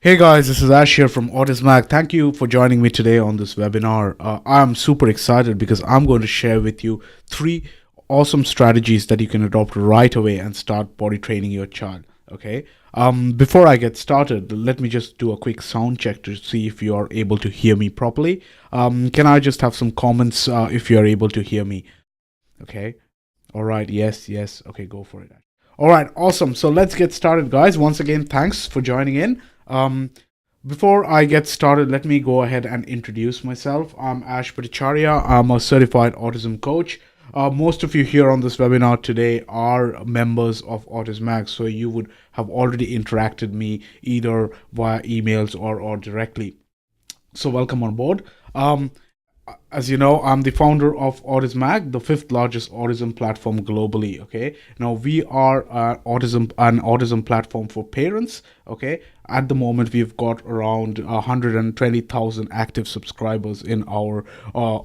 Hey guys, this is Ash here from Autism. Thank you for joining me today on this webinar. I'm super excited because I'm going to share with you three awesome strategies that you can adopt right away and start body training your child. Okay. Before I get started, let me just do a quick sound check to see if you are able to hear me properly. Can I just have some comments if you are able to hear me? Okay. All right. Yes. Yes. Okay. Go for it. All right. Awesome. So let's get started, guys. Once again, thanks for joining in. Before I get started, let me go ahead and introduce myself. I'm Ash Bhattacharya. I'm a certified autism coach. Most of you here on this webinar today are members of Autism, so you would have already interacted me either via emails or directly. So welcome on board. Um, as you know, I'm the founder of Autism, the fifth largest autism platform globally. Okay, now we are an autism platform for parents. Okay, at the moment we've got around 120,000 active subscribers in our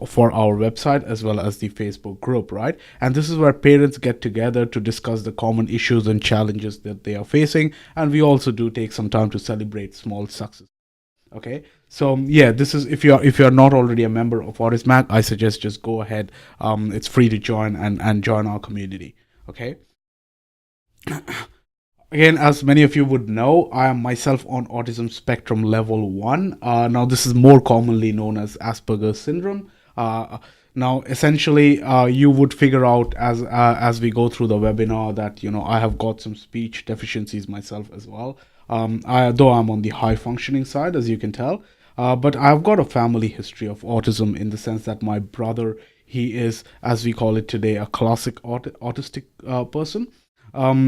for our website as well as the Facebook group, right? And this is where parents get together to discuss the common issues and challenges that they are facing, and we also do take some time to celebrate small successes. Okay, so yeah, this is if you're not already a member of Autism, I suggest just go ahead. It's free to join and join our community. Okay, again, as many of you would know, I am myself on autism spectrum level 1. Now this is more commonly known as Asperger's syndrome. Now essentially, you would figure out as we go through the webinar that I have got some speech deficiencies myself as well. Though I'm on the high functioning side, as you can tell, but I've got a family history of autism in the sense that my brother, he is, as we call it today, a classic autistic person.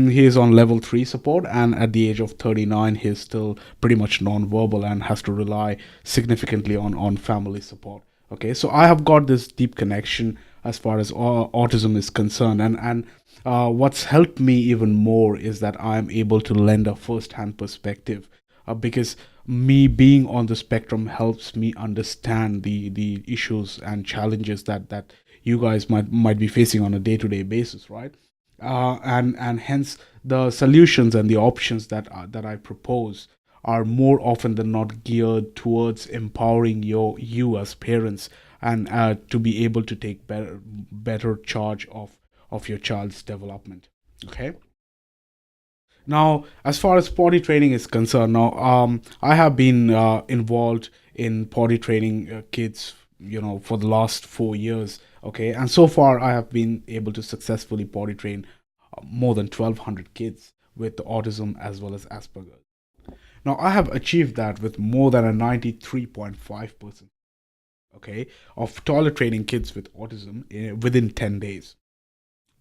He is on level 3 support, and at the age of 39, he's still pretty much non-verbal and has to rely significantly on family support. Okay, so I have got this deep connection as far as autism is concerned, and what's helped me even more is that I'm able to lend a first-hand perspective, because me being on the spectrum helps me understand the issues and challenges that you guys might be facing on a day-to-day basis, right? And hence the solutions and the options that I propose are more often than not geared towards empowering you as parents, and to be able to take better charge of your child's development. Okay. Now, as far as potty training is concerned, now I have been involved in potty training kids, for the last 4 years. Okay, and so far I have been able to successfully potty train more than 1,200 kids with autism as well as Asperger's. Now, I have achieved that with more than a 93.5%, okay, of toilet training kids with autism within 10 days.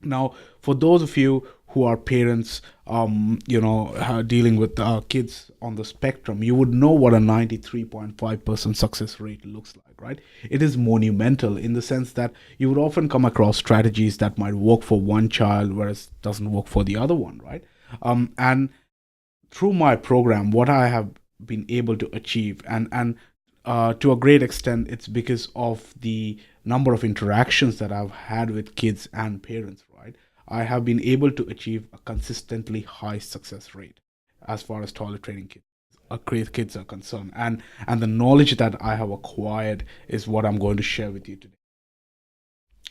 Now, for those of you who are parents, dealing with kids on the spectrum, you would know what a 93.5% success rate looks like, right? It is monumental in the sense that you would often come across strategies that might work for one child, whereas it doesn't work for the other one, right? And through my program, what I have been able to achieve, and to a great extent, it's because of the number of interactions that I've had with kids and parents, right? I have been able to achieve a consistently high success rate as far as toilet training kids are concerned, and the knowledge that I have acquired is what I'm going to share with you today.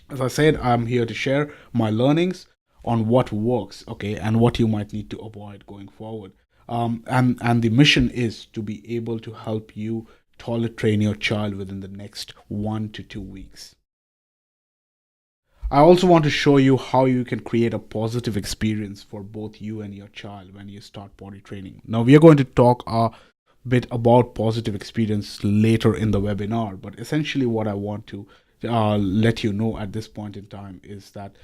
As I said, I'm here to share my learnings on what works, okay, and what you might need to avoid going forward. And the mission is to be able to help you toilet train your child within the next 1 to 2 weeks. I also want to show you how you can create a positive experience for both you and your child when you start potty training. Now, we are going to talk a bit about positive experience later in the webinar, but essentially, what I want to let you know at this point in time is that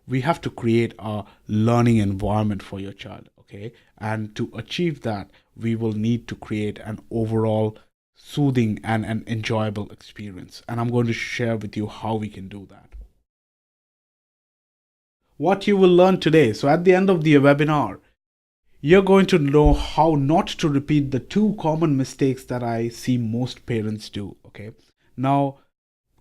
we have to create a learning environment for your child, okay? And to achieve that, we will need to create an overall soothing and an enjoyable experience. And I'm going to share with you how we can do that. What you will learn today. So, at the end of the webinar, you're going to know how not to repeat the two common mistakes that I see most parents do. Okay. Now,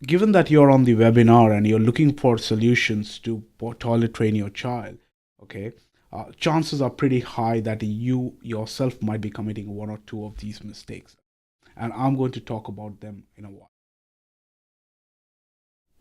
given that you're on the webinar and you're looking for solutions to toilet train your child, okay, chances are pretty high that you yourself might be committing one or two of these mistakes. And I'm going to talk about them in a while.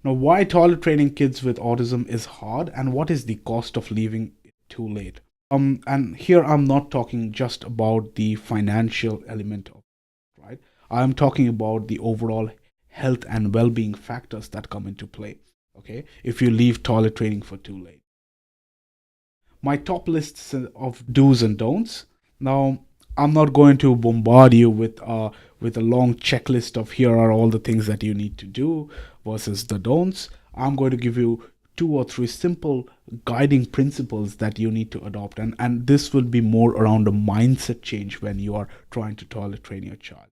Now, why toilet training kids with autism is hard, and what is the cost of leaving it too late? And here I'm not talking just about the financial element of it, right? I'm talking about the overall health and well-being factors that come into play. Okay, if you leave toilet training for too late. My top lists of do's and don'ts. Now, I'm not going to bombard you with a long checklist of here are all the things that you need to do versus the don'ts. I'm going to give you two or three simple guiding principles that you need to adopt, and this will be more around a mindset change when you are trying to toilet train your child.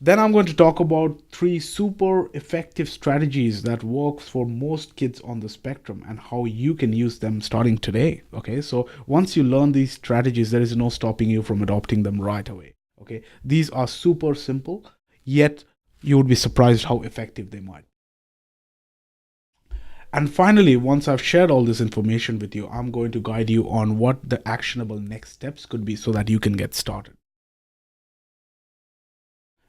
Then I'm going to talk about three super effective strategies that works for most kids on the spectrum and how you can use them starting today. Okay, so once you learn these strategies, there is no stopping you from adopting them right away. Okay, these are super simple, yet you would be surprised how effective they might. And finally, once I've shared all this information with you, I'm going to guide you on what the actionable next steps could be so that you can get started.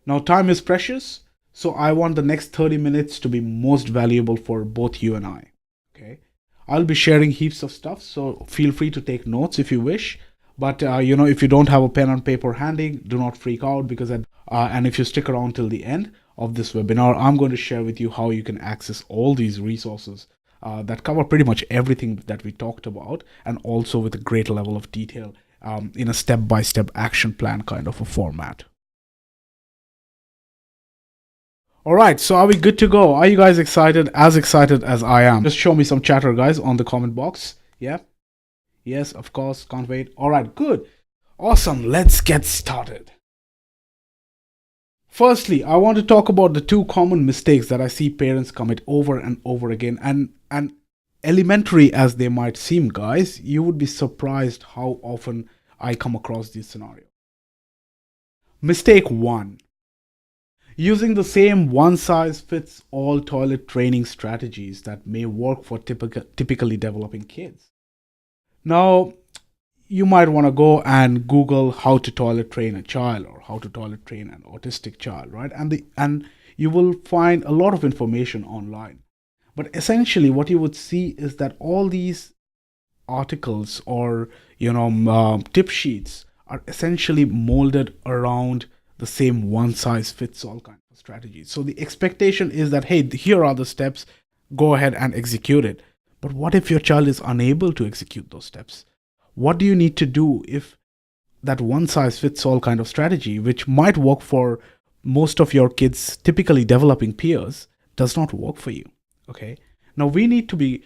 Now, time is precious, so I want the next 30 minutes to be most valuable for both you and I. Okay, I'll be sharing heaps of stuff, so feel free to take notes if you wish. But if you don't have a pen and paper handy, do not freak out because and if you stick around till the end of this webinar, I'm going to share with you how you can access all these resources that cover pretty much everything that we talked about, and also with a great level of detail in a step-by-step action plan kind of a format. All right, so are we good to go? Are you guys excited? As excited as I am? Just show me some chatter, guys, on the comment box. Yeah? Yes, of course. Can't wait. All right, good. Awesome. Let's get started. Firstly, I want to talk about the two common mistakes that I see parents commit over and over again. And elementary as they might seem, guys, you would be surprised how often I come across this scenario. Mistake one: using the same one size fits all toilet training strategies that may work for typically developing kids. Now, you might want to go and Google how to toilet train a child or how to toilet train an autistic child, right? And you will find a lot of information online. But essentially, what you would see is that all these articles or tip sheets are essentially molded around the same one size fits all kind of strategy. So the expectation is that, hey, here are the steps, go ahead and execute it. But what if your child is unable to execute those steps? What do you need to do if that one size fits all kind of strategy, which might work for most of your kids' typically developing peers, does not work for you? Okay. Now we need to be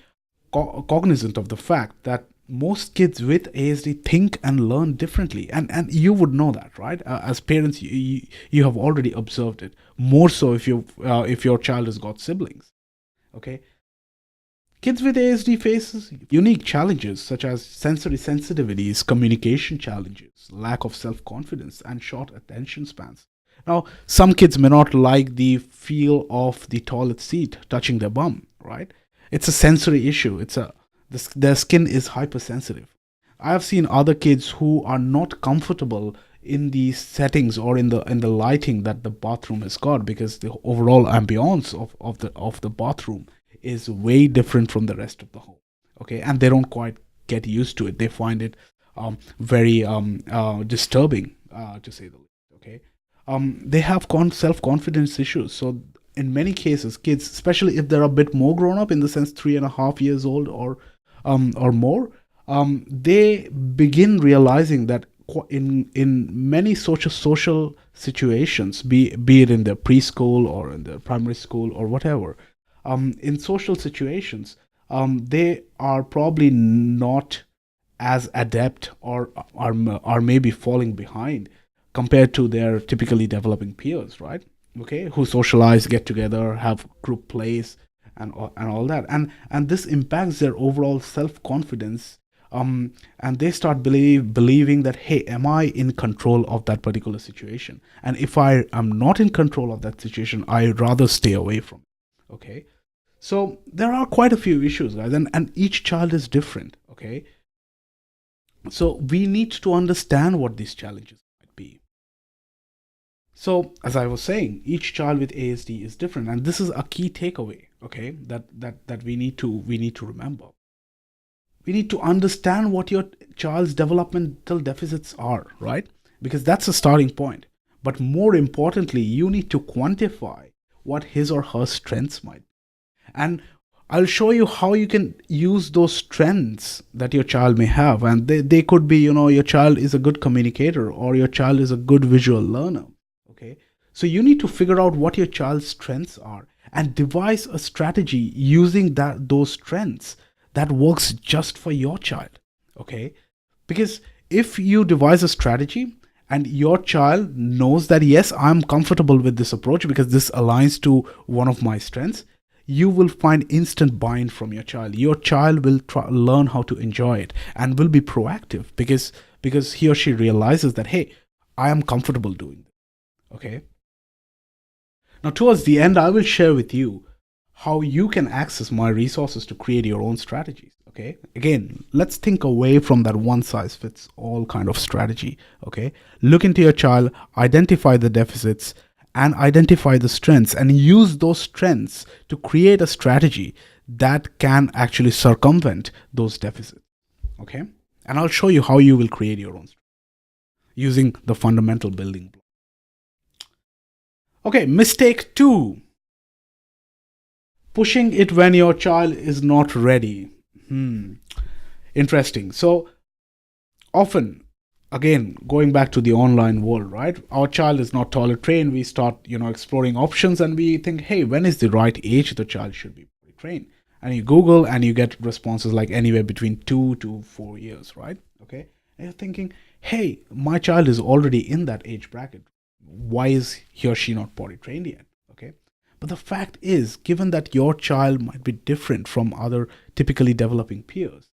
cognizant of the fact that most kids with ASD think and learn differently, and you would know that, right? As parents, you have already observed it. More so if your child has got siblings. Okay. Kids with ASD faces unique challenges such as sensory sensitivities, communication challenges, lack of self-confidence, and short attention spans. Now, some kids may not like the feel of the toilet seat touching their bum, right? It's a sensory issue. Their skin is hypersensitive. I have seen other kids who are not comfortable in the settings or in the lighting that the bathroom has got, because the overall ambiance of the bathroom is way different from the rest of the home. Okay, and they don't quite get used to it. They find it very disturbing, to say the least. Okay, they have self-confidence issues. So in many cases, kids, especially if they're a bit more grown up, in the sense 3.5 years old or more, they begin realizing that in many social situations, be it in their preschool or in their primary school or whatever, in social situations, they are probably not as adept or are maybe falling behind compared to their typically developing peers, right? Okay, who socialize, get together, have group plays, and all that, and this impacts their overall self-confidence, and they start believing that, hey, am I in control of that particular situation? And if I am not in control of that situation, I rather stay away from it. Okay, So there are quite a few issues, guys, and each child is different. Okay, so we need to understand what these challenges might be. So as I was saying, each child with ASD is different, and this is a key takeaway. Okay, that we need to remember. We need to understand what your child's developmental deficits are, right? Because that's a starting point. But more importantly, you need to quantify what his or her strengths might be. And I'll show you how you can use those strengths that your child may have. And they could be, your child is a good communicator or your child is a good visual learner. Okay. So you need to figure out what your child's strengths are and devise a strategy using those strengths that works just for your child. Okay. Because if you devise a strategy and your child knows that, yes, I'm comfortable with this approach because this aligns to one of my strengths, you will find instant buy-in from your child. Your child will learn how to enjoy it and will be proactive because he or she realizes that, hey, I am comfortable doing this. Okay. Now, towards the end, I will share with you how you can access my resources to create your own strategies. Okay. Again, let's think away from that one size fits all kind of strategy. Okay. Look into your child, identify the deficits, and identify the strengths, and use those strengths to create a strategy that can actually circumvent those deficits. Okay. And I'll show you how you will create your own using the fundamental building block. Okay. Mistake 2. Pushing it when your child is not ready. Interesting. So often, again, going back to the online world, right? Our child is not toilet trained. We start, exploring options and we think, hey, when is the right age the child should be trained? And you Google and you get responses like anywhere between 2 to 4 years, right? Okay. And you're thinking, hey, my child is already in that age bracket. Why is he or she not potty trained yet? Okay. But the fact is, given that your child might be different from other typically developing peers,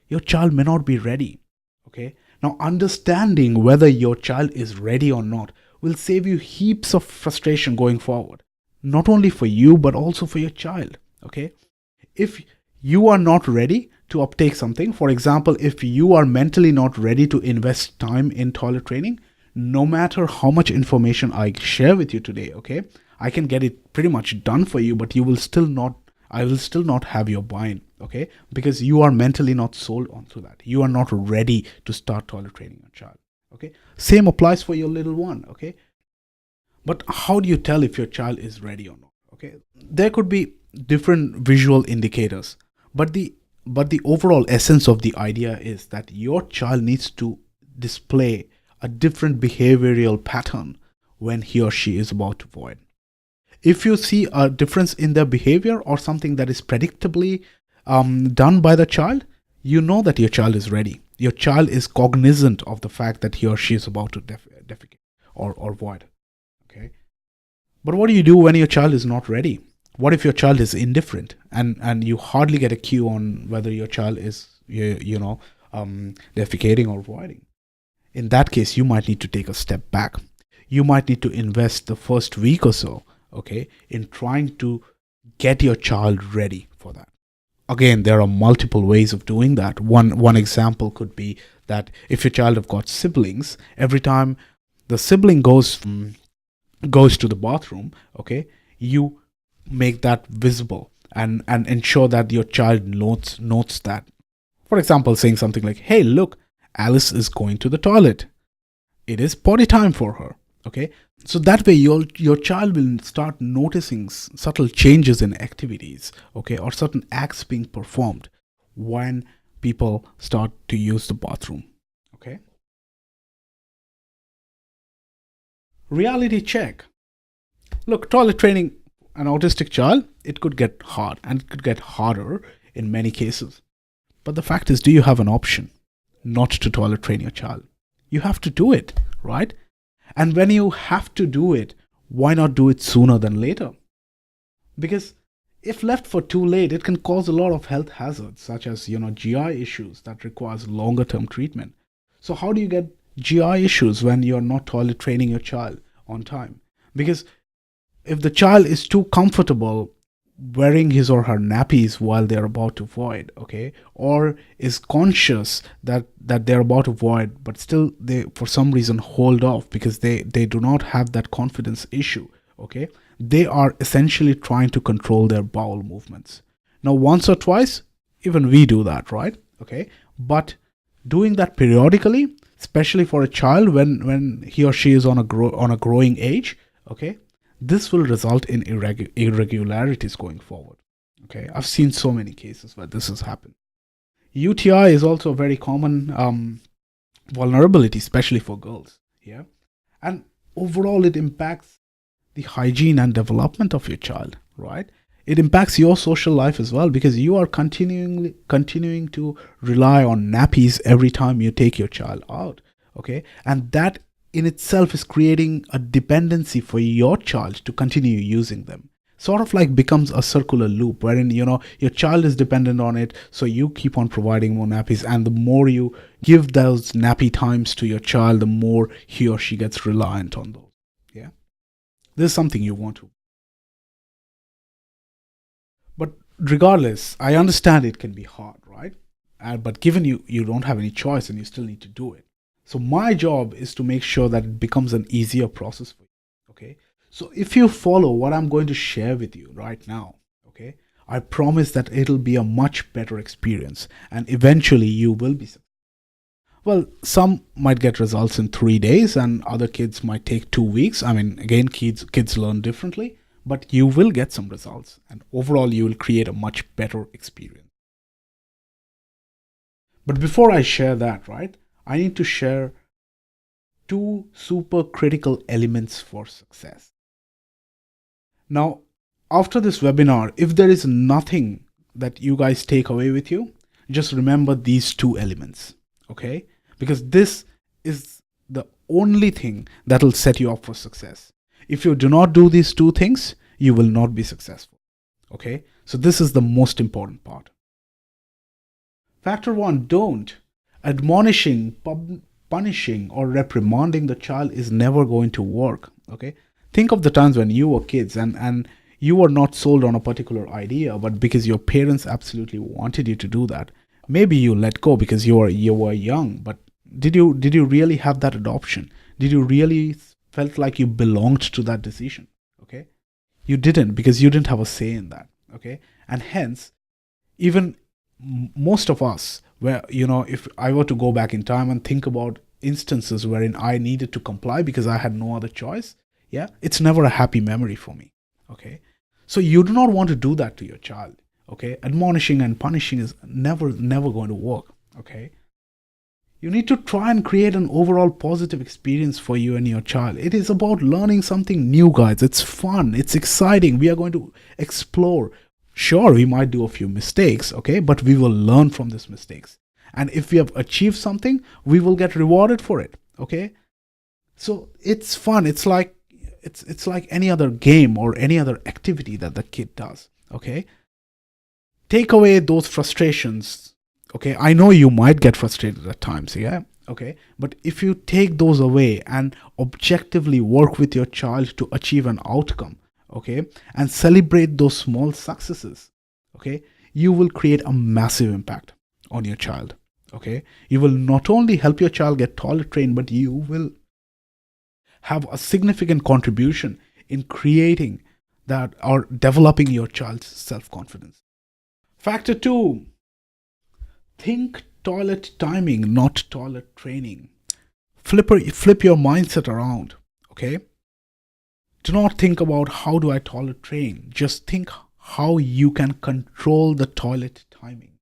your child may not be ready. Okay. Now, understanding whether your child is ready or not will save you heaps of frustration going forward, not only for you, but also for your child. Okay. If you are not ready to uptake something, for example, if you are mentally not ready to invest time in toilet training, no matter how much information I share with you today, okay, I can get it pretty much done for you, but I will still not have your buy-in, okay, because you are mentally not sold onto that. You are not ready to start toilet training your child, okay. Same applies for your little one, okay. But how do you tell if your child is ready or not? Okay, there could be different visual indicators, but the overall essence of the idea is that your child needs to display a different behavioral pattern when he or she is about to void. If you see a difference in their behavior or something that is predictably done by the child, you know that your child is ready. Your child is cognizant of the fact that he or she is about to defecate or void. Okay. But what do you do when your child is not ready? What if your child is indifferent and you hardly get a cue on whether your child is, defecating or voiding? In that case, you might need to take a step back. You might need to invest the first week or so, okay, in trying to get your child ready for that. Again, there are multiple ways of doing that. One example could be that if your child have got siblings, every time the sibling goes to the bathroom, okay, you make that visible and ensure that your child notes that. For example, saying something like, hey, look, Alice is going to the toilet. It is potty time for her. Okay. So that way your child will start noticing subtle changes in activities, okay, or certain acts being performed when people start to use the bathroom. Okay. Reality check. Look, toilet training an autistic child, it could get hard and it could get harder in many cases. But the fact is, do you have an option not to toilet train your child? You have to do it, right? And when you have to do it, why not do it sooner than later? Because if left for too late, it can cause a lot of health hazards, such as, GI issues that requires longer term treatment. So how do you get GI issues when you're not toilet training your child on time? Because if the child is too comfortable wearing his or her nappies while they're about to void, okay, or is conscious that they're about to void, but still they for some reason hold off because they do not have that confidence issue, okay, they are essentially trying to control their bowel movements. Now, once or twice, even we do that, right? Okay, but doing that periodically, especially for a child when he or she is on a growing age, okay, this will result in irregularities going forward. Okay, I've seen so many cases where this has happened. UTI is also a very common vulnerability, especially for girls. Yeah, and overall, it impacts the hygiene and development of your child. Right, it impacts your social life as well because you are continuing to rely on nappies every time you take your child out. Okay, and that in itself is creating a dependency for your child to continue using them. Sort of like becomes a circular loop wherein your child is dependent on it, so you keep on providing more nappies, and the more you give those nappy times to your child, the more he or she gets reliant on those. Yeah, this is something you want to. But regardless, I understand it can be hard, right? But given you don't have any choice and you still need to do it. So my job is to make sure that it becomes an easier process for you. Okay. So if you follow what I'm going to share with you right now, okay, I promise that it'll be a much better experience and eventually you will be successful. Well, some might get results in 3 days and other kids might take 2 weeks. I mean, again, kids learn differently, but you will get some results and overall you will create a much better experience. But before I share that, right, I need to share two super critical elements for success. Now, after this webinar, if there is nothing that you guys take away with you, just remember these two elements, okay? Because this is the only thing that will set you up for success. If you do not do these two things, you will not be successful, okay? So this is the most important part. Factor one, don't. Admonishing, punishing, or reprimanding the child is never going to work, okay? Think of the times when you were kids and you were not sold on a particular idea, but because your parents absolutely wanted you to do that, maybe you let go because you were young, but did you really have that adoption? Did you really felt like you belonged to that decision? Okay, you didn't because you didn't have a say in that. Okay, and hence, even most of us, where if I were to go back in time and think about instances wherein I needed to comply because I had no other choice, yeah, it's never a happy memory for me. Okay, so you do not want to do that to your child. Okay, admonishing and punishing is never going to work. Okay, you need to try and create an overall positive experience for you and your child. It is about learning something new, guys. It's fun, it's exciting. We are going to explore. Sure, we might do a few mistakes, okay, but we will learn from these mistakes. And if we have achieved something, we will get rewarded for it. Okay, so it's fun. It's like any other game or any other activity that the kid does. Okay, take away those frustrations. Okay, I know you might get frustrated at times, yeah, okay, but if you take those away and objectively work with your child to achieve an outcome, okay, and celebrate those small successes, okay, you will create a massive impact on your child. Okay, you will not only help your child get toilet trained, but you will have a significant contribution in creating that or developing your child's self-confidence. Factor two, think toilet timing, not toilet training. Flip your mindset around, okay? Do not think about how do I toilet train. Just think how you can control the toilet timing.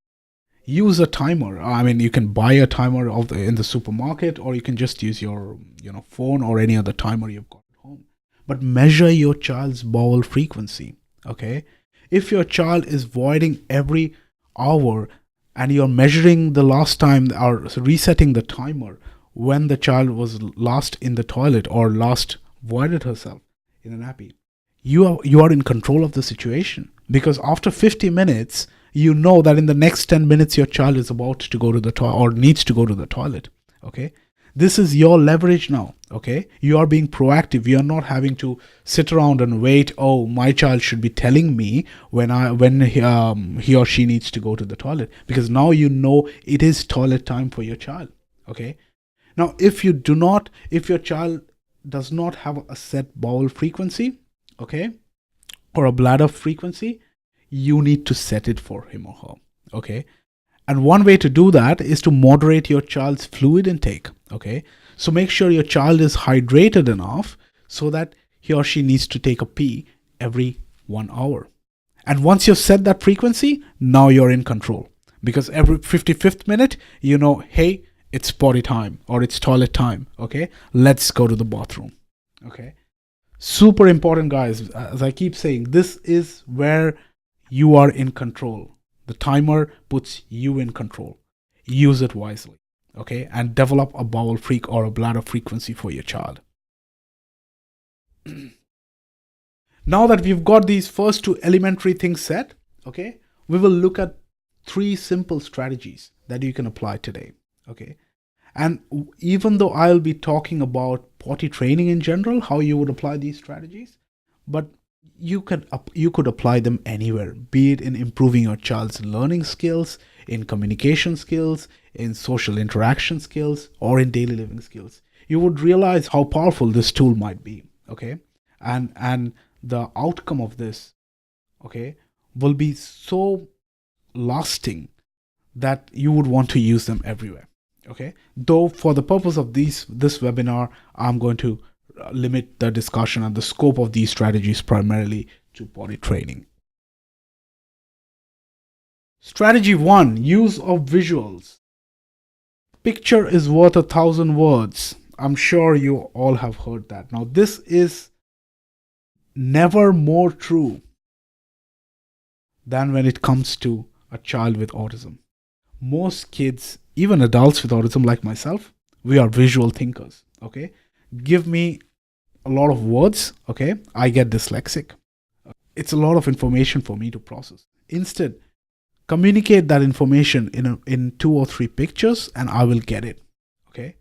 Use a timer. I mean, you can buy a timer in the supermarket, or you can just use your phone or any other timer you've got at home. But measure your child's bowel frequency, okay? If your child is voiding every hour and you're measuring the last time or resetting the timer when the child was last in the toilet or last voided herself in a nappy, you are in control of the situation, because after 50 minutes, you know that in the next 10 minutes your child is about to go to the toilet or needs to go to the toilet. Okay, This is your leverage now. Okay, you are being proactive. You are not having to sit around and wait. Oh, my child should be telling me when he or she needs to go to the toilet, because now you know it is toilet time for your child. Okay, now if your child does not have a set bowel frequency, okay, or a bladder frequency, you need to set it for him or her. Okay, and one way to do that is to moderate your child's fluid intake. Okay, so make sure your child is hydrated enough so that he or she needs to take a pee every 1 hour. And once you've set that frequency, now you're in control, because every 55th minute, you know, hey, it's potty time or it's toilet time. Okay, let's go to the bathroom. Okay, super important, guys. As I keep saying, this is where you are in control. The timer puts you in control. Use it wisely, okay? And develop a bowel freak or a bladder frequency for your child. Now that we've got these first two elementary things set, okay, we will look at 3 simple strategies that you can apply today, okay? And even though I'll be talking about potty training in general, how you would apply these strategies, but you could apply them anywhere, be it in improving your child's learning skills, in communication skills, in social interaction skills, or in daily living skills. You would realize how powerful this tool might be, okay? And the outcome of this, okay, will be so lasting that you would want to use them everywhere, okay? Though for the purpose of this webinar, I'm going to limit the discussion and the scope of these strategies primarily to potty training. Strategy 1, use of visuals. Picture is worth 1,000 words. I'm sure you all have heard that. Now, this is never more true than when it comes to a child with autism. Most kids, even adults with autism like myself, we are visual thinkers, okay? Give me a lot of words, okay? I get dyslexic. It's a lot of information for me to process. Instead, communicate that information in 2 or 3 pictures and I will get it, okay?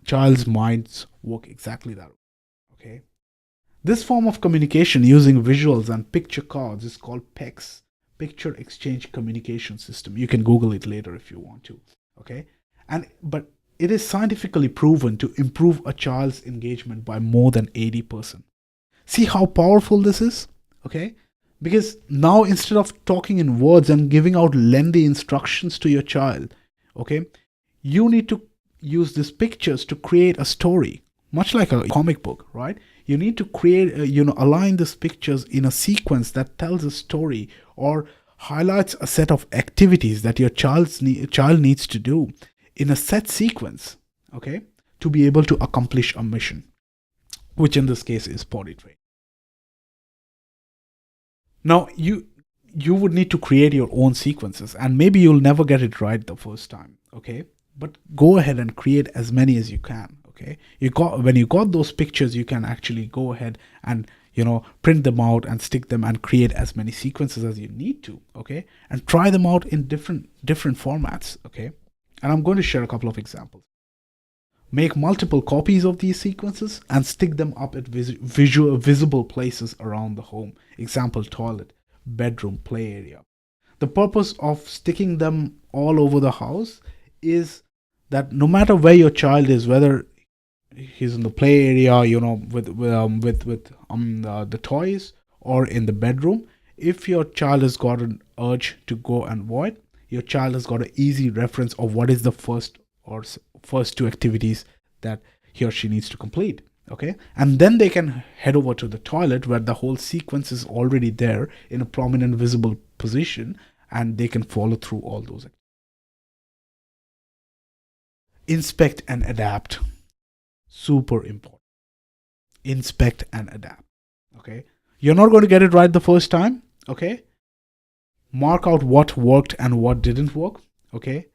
Child's minds work exactly that way, okay? This form of communication using visuals and picture cards is called PECS, Picture Exchange Communication System. You can Google it later if you want to, okay? But it is scientifically proven to improve a child's engagement by more than 80%. See how powerful this is, okay? Because now instead of talking in words and giving out lengthy instructions to your child, okay, you need to use these pictures to create a story, much like a comic book, right? You need to create, align these pictures in a sequence that tells a story or highlights a set of activities that your child needs to do in a set sequence, okay, to be able to accomplish a mission, which in this case is potty training. Now, you would need to create your own sequences, and maybe you'll never get it right the first time, okay? But go ahead and create as many as you can, okay? When you got those pictures, you can actually go ahead and, print them out and stick them and create as many sequences as you need to, okay? And try them out in different formats, okay? And I'm going to share a couple of examples. Make multiple copies of these sequences and stick them up at visible places around the home. Example, toilet, bedroom, play area. The purpose of sticking them all over the house is that no matter where your child is, whether he's in the play area, with the toys, or in the bedroom, if your child has got an urge to go and void, your child has got an easy reference of what is the first 2 activities that he or she needs to complete, okay? And then they can head over to the toilet where the whole sequence is already there in a prominent visible position, and they can follow through all those. Inspect and adapt. Super important. Inspect and adapt, okay? You're not going to get it right the first time, okay? Mark out what worked and what didn't work, okay?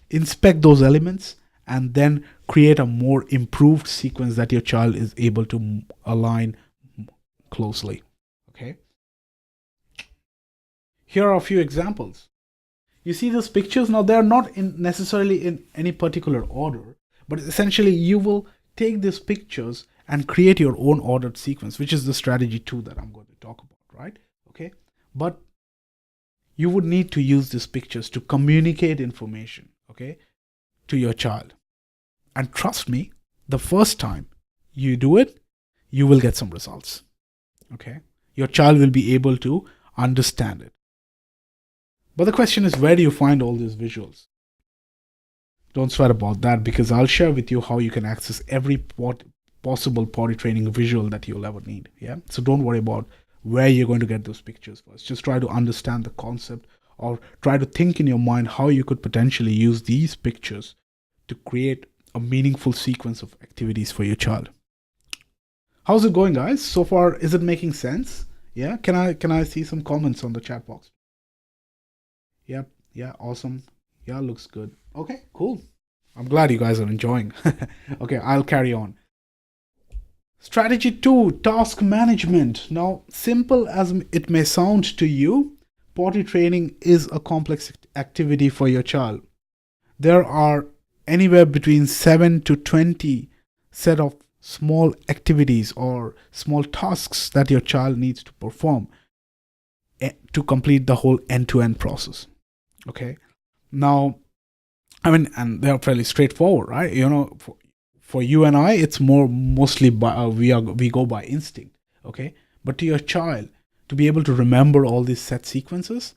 Inspect those elements and then create a more improved sequence that your child is able to align closely, okay? Here are a few examples. You see these pictures? Now, they're not necessarily in any particular order, But essentially, you will take these pictures and create your own ordered sequence, which is the strategy 2 that I'm going to talk about, right? Okay. But you would need to use these pictures to communicate information, okay, to your child. And trust me, the first time you do it, you will get some results, okay? Your child will be able to understand it. But the question is, where do you find all these visuals? Don't sweat about that, because I'll share with you how you can access every possible potty training visual that you'll ever need. Yeah. So don't worry about where you're going to get those pictures first. Just try to understand the concept, or try to think in your mind how you could potentially use these pictures to create a meaningful sequence of activities for your child. How's it going, guys? So far, is it making sense? Yeah. Can I see some comments on the chat box? Yep. Yeah. Awesome. Yeah. Looks good. Okay. Cool. I'm glad you guys are enjoying. Okay. I'll carry on. Strategy 2, task management. Now, simple as it may sound to you, potty training is a complex activity for your child. There are anywhere between 7 to 20 set of small activities or small tasks that your child needs to perform to complete the whole end-to-end process. Okay. Now, I mean, and they're fairly straightforward, right? You know, for you and I, it's mostly by we go by instinct, okay? But to your child, to be able to remember all these set sequences,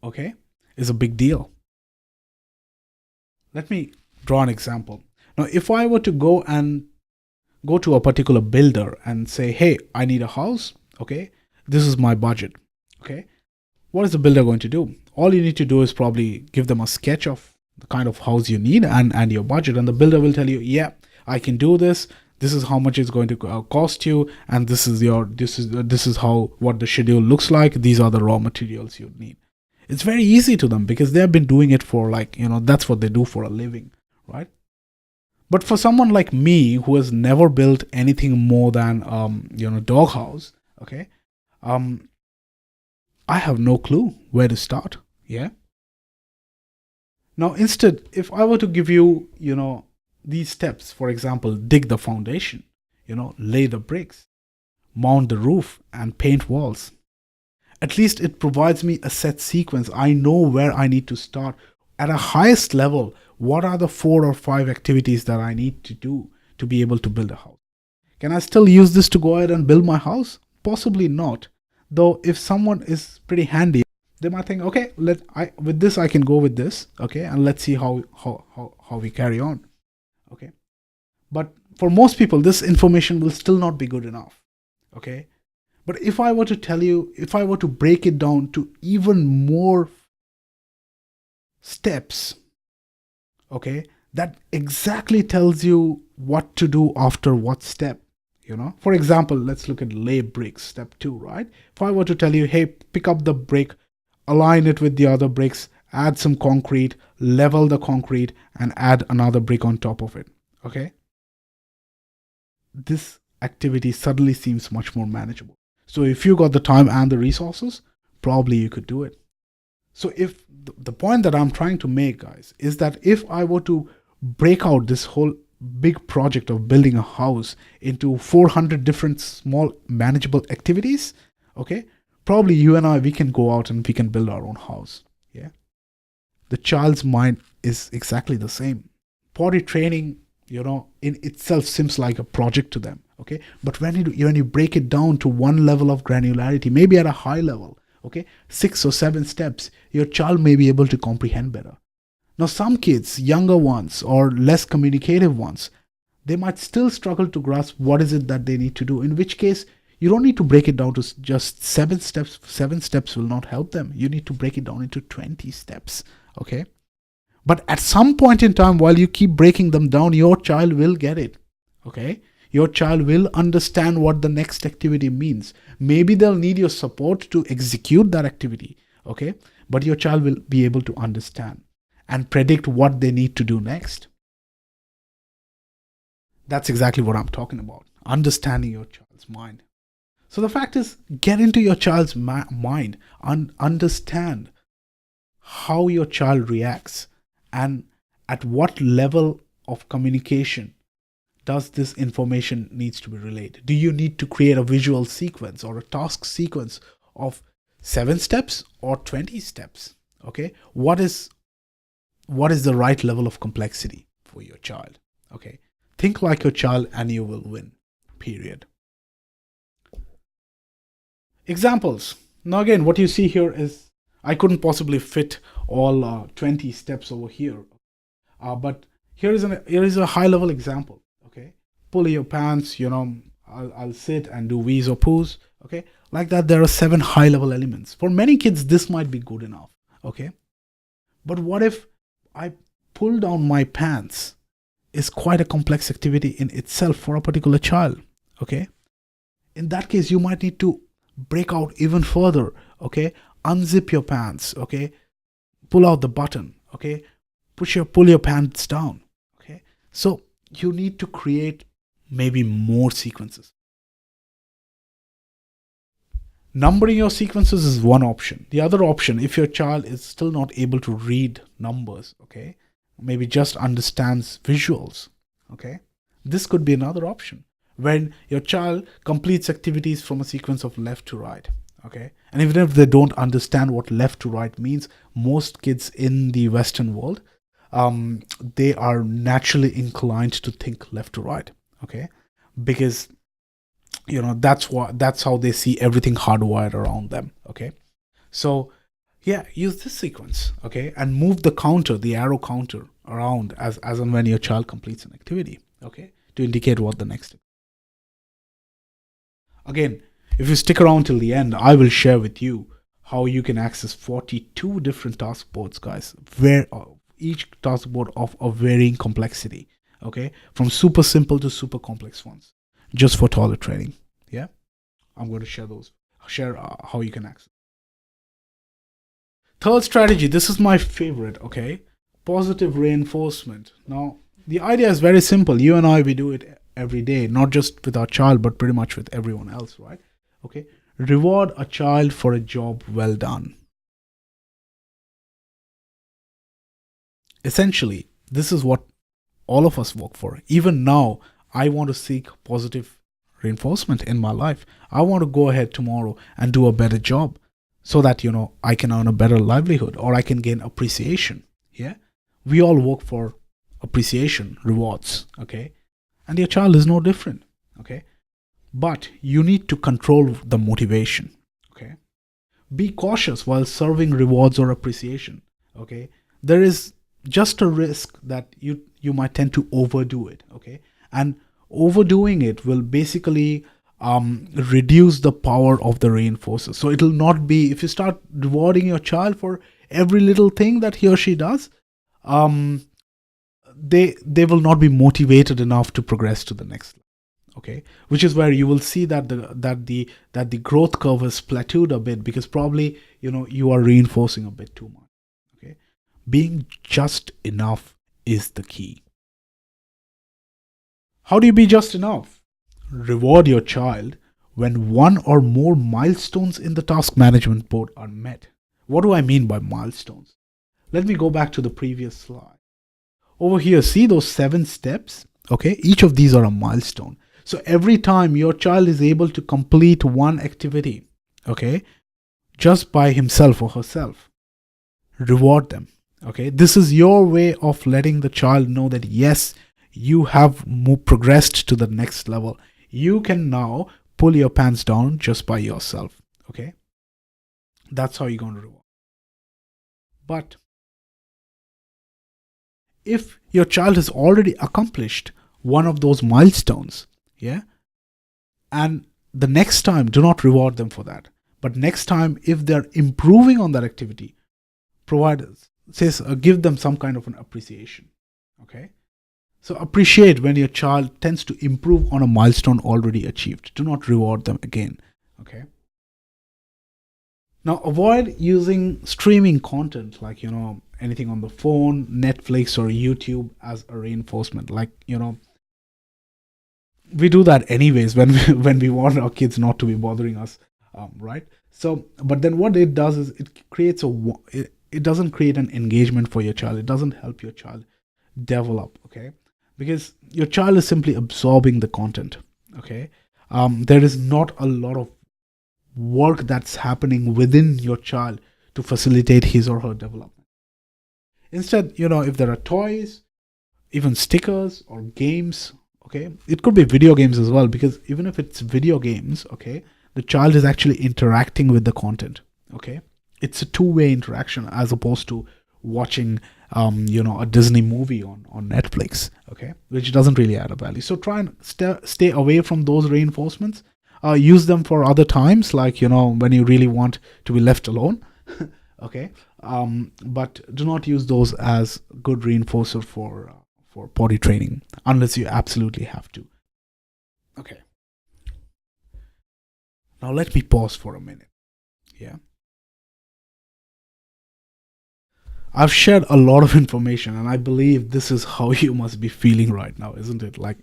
okay, is a big deal. Let me draw an example. Now, if I were to go to a particular builder and say, hey, I need a house, okay, this is my budget, okay, what is the builder going to do? All you need to do is probably give them a sketch of the kind of house you need and your budget, and the builder will tell you, yeah, I can do this. This is how much it's going to cost you, and this is how what the schedule looks like. These are the raw materials you need. It's very easy to them because they have been doing it for, like, you know, that's what they do for a living, right? But for someone like me who has never built anything more than doghouse, okay, I have no clue where to start. Yeah. Now, instead, if I were to give you, these steps, for example, dig the foundation, lay the bricks, mount the roof, and paint walls. At least it provides me a set sequence. I know where I need to start. At a highest level, what are the 4 or 5 activities that I need to do to be able to build a house? Can I still use this to go ahead and build my house? Possibly not. Though if someone is pretty handy, they might think, okay, with this I can go with this, okay, and let's see how we carry on. Okay. But for most people, this information will still not be good enough. Okay. But if I were to break it down to even more steps, okay, that exactly tells you what to do after what step. For example, let's look at lay bricks, step 2, right? If I were to tell you, hey, pick up the brick, align it with the other bricks, add some concrete, level the concrete, and add another brick on top of it. Okay? This activity suddenly seems much more manageable. So if you got the time and the resources, probably you could do it. So if the point that I'm trying to make, guys, is that if I were to break out this whole big project of building a house into 400 different small manageable activities, okay, probably you and I, we can go out and we can build our own house. Yeah. The child's mind is exactly the same. Potty training, in itself seems like a project to them. Okay. But when you break it down to one level of granularity, maybe at a high level, okay, 6 or 7 steps, your child may be able to comprehend better. Now, some kids, younger ones or less communicative ones, they might still struggle to grasp what is it that they need to do, in which case you don't need to break it down to just 7 steps. 7 steps will not help them. You need to break it down into 20 steps, okay? But at some point in time, while you keep breaking them down, your child will get it, okay? Your child will understand what the next activity means. Maybe they'll need your support to execute that activity, okay? But your child will be able to understand and predict what they need to do next. That's exactly what I'm talking about. Understanding your child's mind. So the fact is, get into your child's mind and understand how your child reacts and at what level of communication does this information needs to be relayed? Do you need to create a visual sequence or a task sequence of 7 steps or 20 steps? Okay, what is the right level of complexity for your child? Okay, think like your child and you will win, period. Examples. Now again, what you see here is I couldn't possibly fit all 20 steps over here, but here is a high level example. Okay, pull your pants, I'll sit and do V's or poos. Okay, like that there are 7 high level elements. For many kids this might be good enough. Okay, but what if I pull down my pants is quite a complex activity in itself for a particular child. Okay, in that case you might need to break out even further. Okay, unzip your pants. Okay, pull out the button. Okay, pull your pants down. Okay, so you need to create maybe more sequences. Numbering your sequences is one option. The other option, if your child is still not able to read numbers, okay, maybe just understands visuals, okay, this could be another option. When your child completes activities from a sequence of left to right, okay, and even if they don't understand what left to right means, most kids in the Western world, they are naturally inclined to think left to right, okay, because that's how they see everything hardwired around them. Okay, so yeah, use this sequence, okay, and move the arrow counter around as and when your child completes an activity, okay, to indicate what the next. Again, if you stick around till the end, I will share with you how you can access 42 different task boards, guys, where each task board of a varying complexity, okay, from super simple to super complex ones, just for toilet training. Yeah, I'm going to share how you can access. Third strategy, this is my favorite, okay, positive reinforcement. Now the idea is very simple. You and I, we do it every day, not just with our child but pretty much with everyone else, right? Okay, reward a child for a job well done. Essentially, this is what all of us work for. Even now, I want to seek positive reinforcement in my life. I want to go ahead tomorrow and do a better job so that, I can earn a better livelihood or I can gain appreciation. Yeah. We all work for appreciation, rewards. Okay. And your child is no different. Okay. But you need to control the motivation. Okay. Be cautious while serving rewards or appreciation. Okay. There is just a risk that you might tend to overdo it. Okay. And overdoing it will basically reduce the power of the reinforcer. So it'll not be, if you start rewarding your child for every little thing that he or she does, they will not be motivated enough to progress to the next level. Okay, which is where you will see that the growth curve has plateaued a bit, because probably you are reinforcing a bit too much. Okay, being just enough is the key. How do you be just enough? Reward your child when one or more milestones in the task management board are met. What do I mean by milestones? Let me go back to the previous slide. Over here, see those 7 steps? Okay, each of these are a milestone. So every time your child is able to complete one activity, okay, just by himself or herself, reward them. Okay, this is your way of letting the child know that yes, you have progressed to the next level. You can now pull your pants down just by yourself. Okay, that's how you're going to reward. But if your child has already accomplished one of those milestones, yeah, and the next time, do not reward them for that. But next time, if they're improving on that activity, give them some kind of an appreciation. Okay, so appreciate when your child tends to improve on a milestone already achieved. Do not reward them again. Okay. Now avoid using streaming content like anything on the phone, Netflix or YouTube as a reinforcement. Like we do that anyways when we want our kids not to be bothering us, right? So, but then what it does is it doesn't create an engagement for your child. It doesn't help your child develop. Okay, because your child is simply absorbing the content. Okay, there is not a lot of work that's happening within your child to facilitate his or her development. Instead, if there are toys, even stickers or games, okay, it could be video games as well, because even if it's video games, okay, the child is actually interacting with the content. Okay, it's a two-way interaction as opposed to watching a Disney movie on Netflix, okay, which doesn't really add a value. So try and stay away from those reinforcements. Use them for other times, like when you really want to be left alone. Okay, but do not use those as good reinforcer for potty training unless you absolutely have to. Okay, now let me pause for a minute. Yeah, I've shared a lot of information, and I believe this is how you must be feeling right now, isn't it? Like,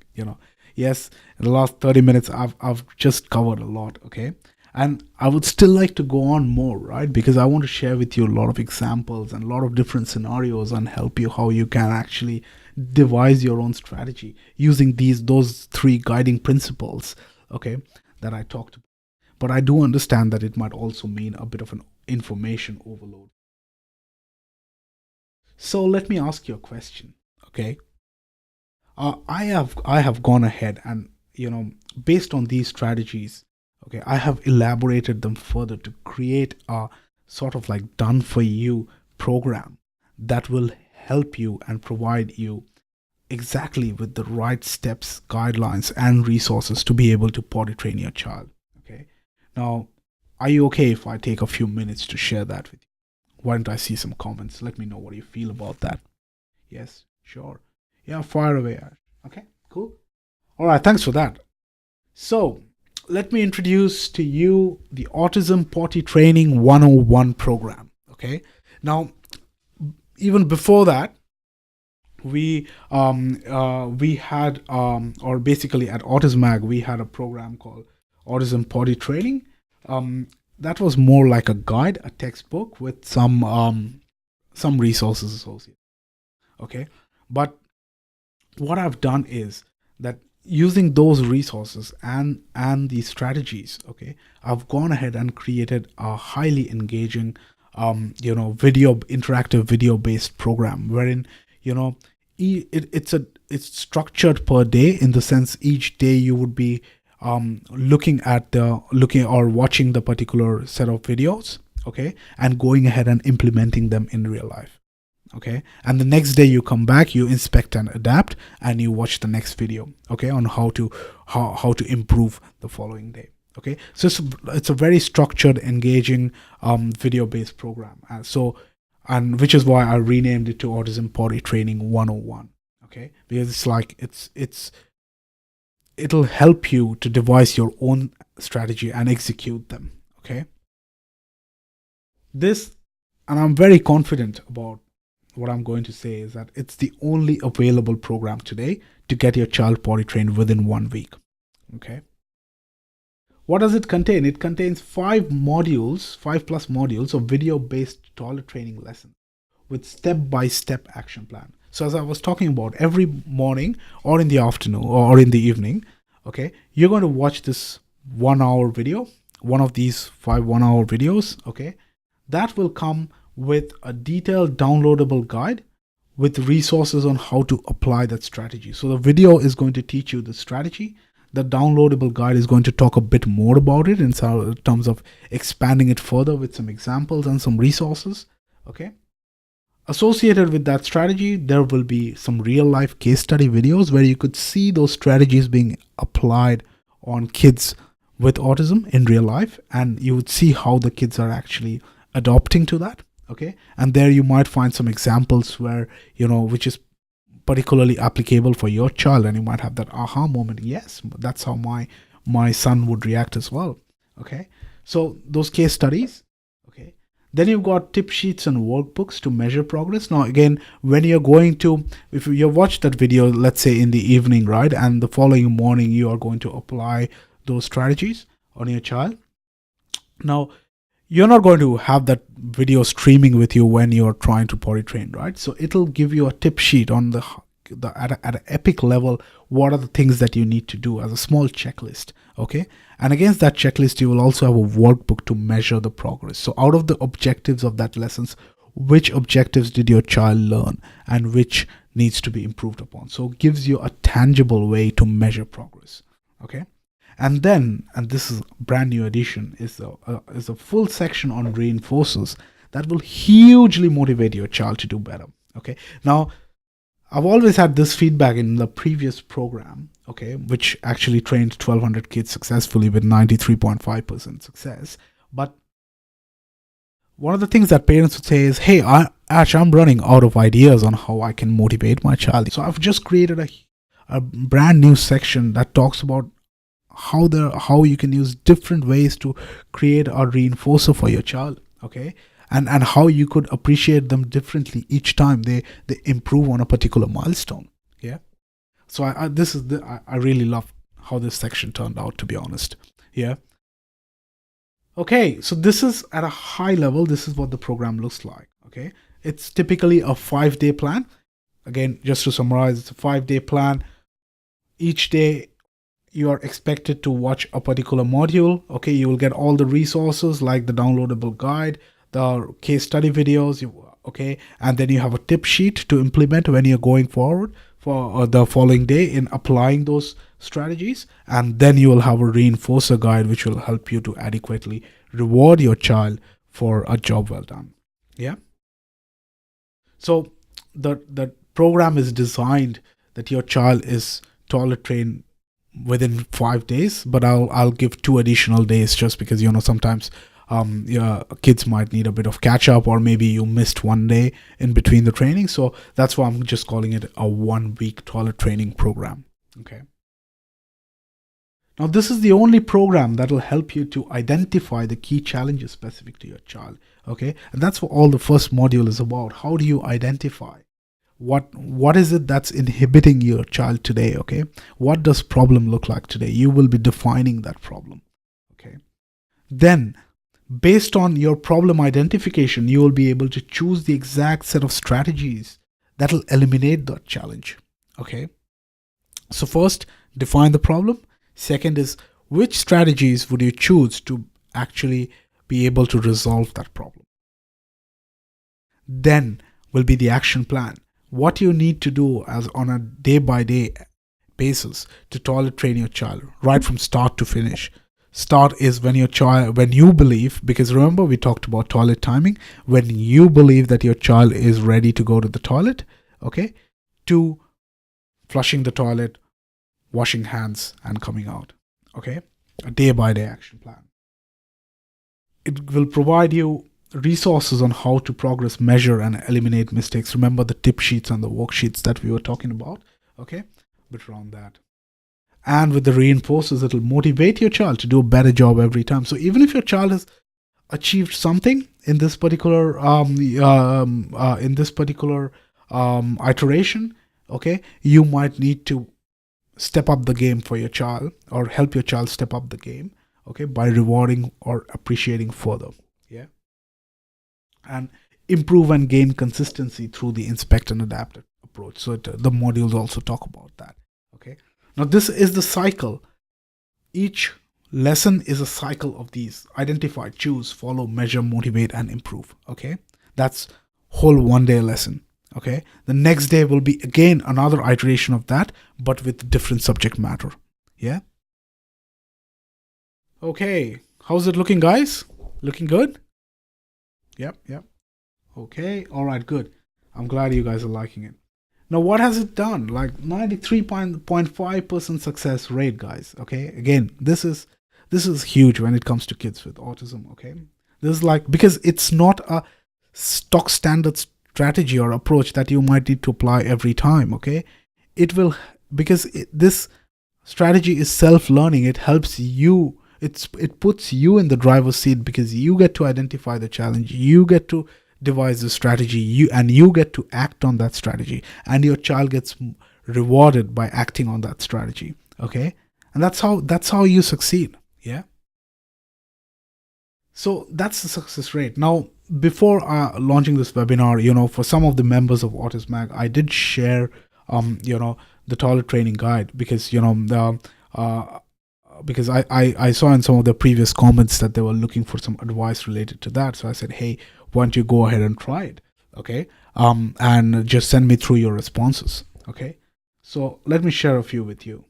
yes, in the last 30 minutes, I've just covered a lot, okay? And I would still like to go on more, right? Because I want to share with you a lot of examples and a lot of different scenarios and help you how you can actually devise your own strategy using those three guiding principles, okay, that I talked about. But I do understand that it might also mean a bit of an information overload. So let me ask you a question, okay? I have gone ahead and based on these strategies, okay, I have elaborated them further to create a sort of like done for you program that will help you and provide you exactly with the right steps, guidelines, and resources to be able to potty train your child. Okay, now are you okay if I take a few minutes to share that with you? Why don't I see some comments? Let me know what you feel about that. Yes, sure. Yeah, fire away, Ash. Okay, cool. All right, thanks for that. So, let me introduce to you the Autism Potty Training 101 program. Okay, now, even before that, we had or basically at Autismag we had a program called Autism Potty Training. That was more like a guide, a textbook with some resources associated. Okay, but what I've done is that using those resources and these strategies, okay, I've gone ahead and created a highly engaging interactive video based program wherein it's structured per day, in the sense each day you would be looking or watching the particular set of videos, okay, and going ahead and implementing them in real life. Okay, and the next day you come back, you inspect and adapt, and you watch the next video, okay, on how to improve the following day. Okay, so it's a very structured, engaging video based program, and which is why I renamed it to Autism Potty Training 101. Okay, because it's like it'll help you to devise your own strategy and execute them. Okay, and I'm very confident about what I'm going to say is that it's the only available program today to get your child potty trained within 1 week. Okay. What does it contain? It contains 5 plus modules of video-based toilet training lessons with step-by-step action plan. So as I was talking about, every morning or in the afternoon or in the evening, okay, you're going to watch this 1 hour video, one of these 5 1-hour videos, okay, that will come with a detailed downloadable guide with resources on how to apply that strategy. So the video is going to teach you the strategy. The downloadable guide is going to talk a bit more about it in terms of expanding it further with some examples and some resources. Okay. Associated with that strategy, there will be some real life case study videos where you could see those strategies being applied on kids with autism in real life, and you would see how the kids are actually adopting to that. Okay, and there you might find some examples where which is particularly applicable for your child, and you might have that aha moment. Yes, that's how my son would react as well. Okay, so those case studies. Okay, then you've got tip sheets and workbooks to measure progress. Now again, when you're going to, if you watch that video, let's say in the evening, right, and the following morning you are going to apply those strategies on your child. Now you're not going to have that video streaming with you when you're trying to potty train, right? So it'll give you a tip sheet on the at an epic level, what are the things that you need to do as a small checklist. Okay, and against that checklist you will also have a workbook to measure the progress. So out of the objectives of that lessons, which objectives did your child learn and which needs to be improved upon. So it gives you a tangible way to measure progress. Okay, and then, and this is a brand new addition, is a full section on reinforcers that will hugely motivate your child to do better. Okay, now I've always had this feedback in the previous program, okay, which actually trained 1,200 kids successfully with 93.5% success. But one of the things that parents would say is, hey, I'm running out of ideas on how I can motivate my child. So I've just created a brand new section that talks about how you can use different ways to create a reinforcer for your child, okay? And how you could appreciate them differently each time they improve on a particular milestone. Yeah. So I really love how this section turned out, to be honest. Yeah. Okay, so this is at a high level, this is what the program looks like. Okay. It's typically a 5-day plan. Again, just to summarize, it's a 5-day plan. Each day you are expected to watch a particular module. Okay, you will get all the resources like the downloadable guide, the case study videos, okay, and then you have a tip sheet to implement when you're going forward for the following day in applying those strategies. And then you will have a reinforcer guide which will help you to adequately reward your child for a job well done. Yeah. So the program is designed that your child is toilet trained within 5 days, but I'll give 2 additional days just because, sometimes kids might need a bit of catch up, or maybe you missed 1 day in between the training. So that's why I'm just calling it a 1-week toilet training program. Okay. Now, this is the only program that will help you to identify the key challenges specific to your child. Okay. And that's what all the first module is about. How do you identify what is it that's inhibiting your child today? Okay. What does problem look like today? You will be defining that problem. Okay. Then, based on your problem identification, you will be able to choose the exact set of strategies that will eliminate that challenge. Okay. So first, define the problem. Second is, which strategies would you choose to actually be able to resolve that problem? Then will be the action plan. What you need to do as on a day-by-day basis to toilet train your child, right from start to finish. Start is when you believe, because remember we talked about toilet timing, when you believe that your child is ready to go to the toilet, okay, to flushing the toilet, washing hands, and coming out. Okay, a day-by-day action plan. It will provide you resources on how to progress, measure, and eliminate mistakes. Remember the tip sheets and the worksheets that we were talking about. Okay, but around that. And with the reinforcers, it will motivate your child to do a better job every time. So even if your child has achieved something in this particular iteration, okay, you might need to step up the game for your child, or help your child step up the game, okay, by rewarding or appreciating further. Yeah. And improve and gain consistency through the inspect and adapt approach. So the modules also talk about that. Okay. Now this is the cycle. Each lesson is a cycle of these: identify, choose, follow, measure, motivate, and improve. Okay. That's whole 1-day lesson. Okay. The next day will be again another iteration of that, but with different subject matter. Yeah. Okay. How's it looking, guys? Looking good? Yep. Okay. All right, good. I'm glad you guys are liking it. Now, what has it done? Like 93.5% success rate, guys. Okay. Again, this is huge when it comes to kids with autism. Okay. This is like, because it's not a stock standard strategy or approach that you might need to apply every time. Okay. It will, because this strategy is self-learning. It helps you. It puts you in the driver's seat, because you get to identify the challenge, you get to devise the strategy, you get to act on that strategy, and your child gets rewarded by acting on that strategy. Okay, and that's how you succeed. Yeah. So that's the success rate. Now, before launching this webinar, for some of the members of Autism Mag, I did share the toilet training guide, because because I saw in some of the previous comments that they were looking for some advice related to that. So I said, hey, why don't you go ahead and try it? Okay. And just send me through your responses. Okay. So let me share a few with you.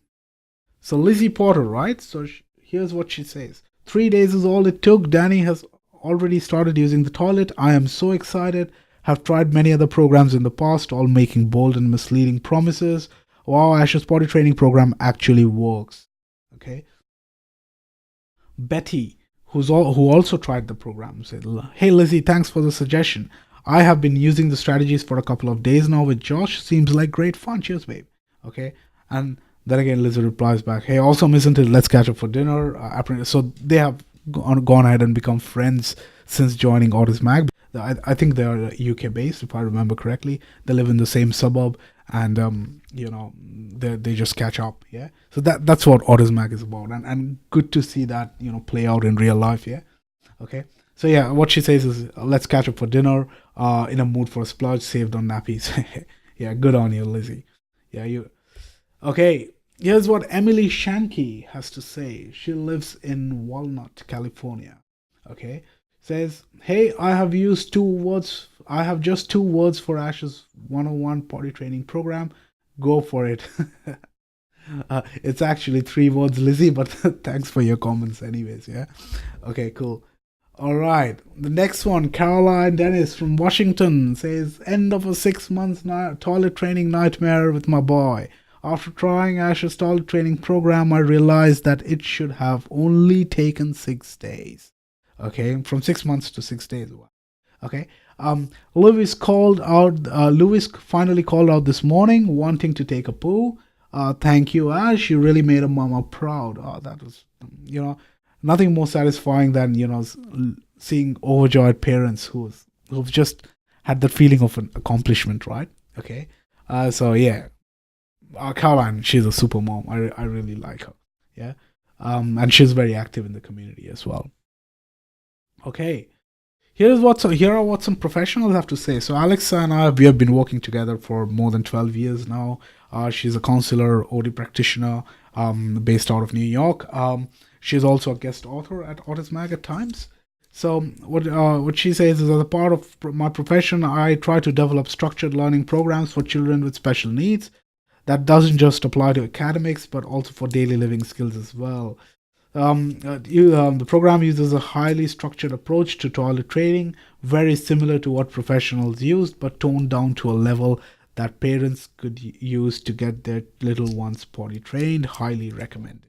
So Lizzie Potter, right? So here's what she says. 3 days is all it took. Danny has already started using the toilet. I am so excited. Have tried many other programs in the past, all making bold and misleading promises. Wow, Ash's potty training program actually works. Okay. Betty, who also tried the program, said, "Hey Lizzie, thanks for the suggestion. I have been using the strategies for a couple of days now with Josh. Seems like great fun. Cheers, babe." Okay, and then again, Lizzie replies back, "Hey, awesome, isn't it? Let's catch up for dinner." So they have gone ahead and become friends since joining Autism. I think they are UK based, if I remember correctly. They live in the same suburb, and they just catch up. Yeah, so that's what Autism is about, and good to see that play out in real life. Yeah, okay. So yeah, what she says is, let's catch up for dinner. In a mood for a splurge, saved on nappies. Yeah, good on you, Lizzie. Yeah, you. Okay, here's what Emily Shanky has to say. She lives in Walnut, California. Okay, says, "Hey, I have used two words. I have just two words for Ash's 101 potty training program. Go for it." It's actually three words, Lizzie, but thanks for your comments, anyways. Yeah. Okay, cool. All right. The next one, Caroline Dennis from Washington, says, "End of a 6 month toilet training nightmare with my boy. After trying Ash's toilet training program, I realized that it should have only taken 6 days." Okay, from 6 months to 6 days. Okay. Lewis called out. Lewis finally called out this morning, wanting to take a poo. Thank you, Ash. You really made a mama proud. Oh, that was, nothing more satisfying than seeing overjoyed parents who've just had that feeling of an accomplishment, right? Okay. So yeah, Caroline, she's a super mom. I really like her. Yeah. And she's very active in the community as well. Okay. Here are what some professionals have to say. So Alexa and I, we have been working together for more than 12 years now. She's a counselor, OD practitioner, based out of New York. She's also a guest author at Autism at times. So what she says is, as a part of my profession, I try to develop structured learning programs for children with special needs. That doesn't just apply to academics, but also for daily living skills as well. The program uses a highly structured approach to toilet training, very similar to what professionals use, but toned down to a level that parents could use to get their little ones potty trained. Highly recommended.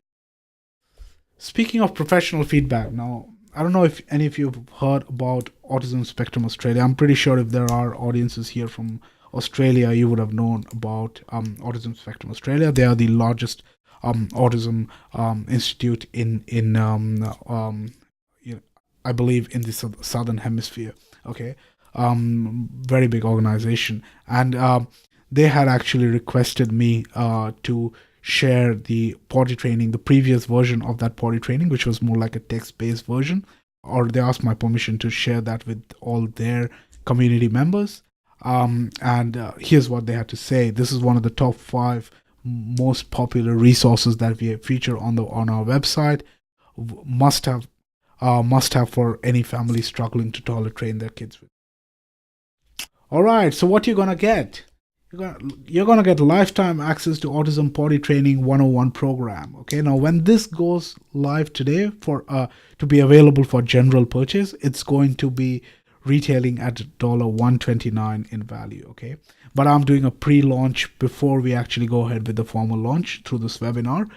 Speaking of professional feedback, now, I don't know if any of you have heard about Autism Spectrum Australia. I'm pretty sure if there are audiences here from Australia, you would have known about Autism Spectrum Australia. They are the largest autism institute I believe in the southern hemisphere. Okay, very big organization, and they had actually requested me to share the potty training, the previous version of that potty training, which was more like a text-based version, or they asked my permission to share that with all their community members. And here's what they had to say. This is one of the top 5 most popular resources that we feature on our website. Must have for any family struggling to toilet train their kids with. All right, so what you're gonna get? You're gonna get lifetime access to Autism Potty Training 101 program. Okay, now when this goes live today for to be available for general purchase, it's going to be retailing at $129 in value. Okay, but I'm doing a pre-launch before we actually go ahead with the formal launch through this webinar.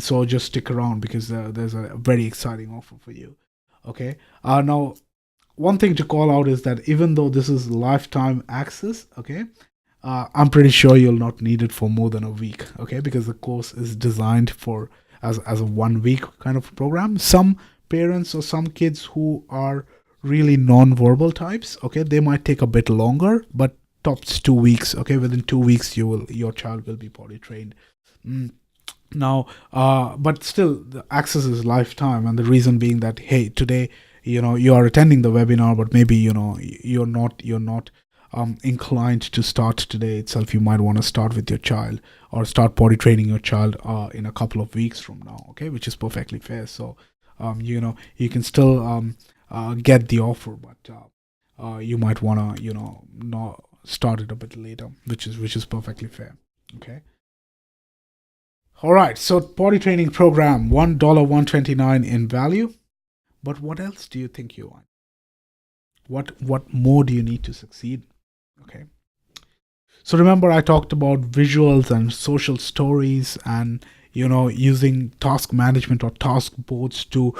So just stick around because there's a very exciting offer for you. Okay, now one thing to call out is that even though this is lifetime access, okay, I'm pretty sure you'll not need it for more than a week. Okay, because the course is designed for as a 1 week kind of program. Some parents or some kids who are really non-verbal types, okay, they might take a bit longer, but tops 2 weeks. Okay, within 2 weeks your child will be potty trained. Now, but still, the access is lifetime, and the reason being that, hey, today, you are attending the webinar, but maybe you're not inclined to start today itself, you might want to start with your child or start potty training your child in a couple of weeks from now, okay, which is perfectly fair. So, you can still get the offer, but you might want to, not start it a bit later, which is perfectly fair. Okay. All right. So potty training program, $1.129 in value. But what else do you think you want? What more do you need to succeed? Okay. So remember, I talked about visuals and social stories, and using task management or task boards to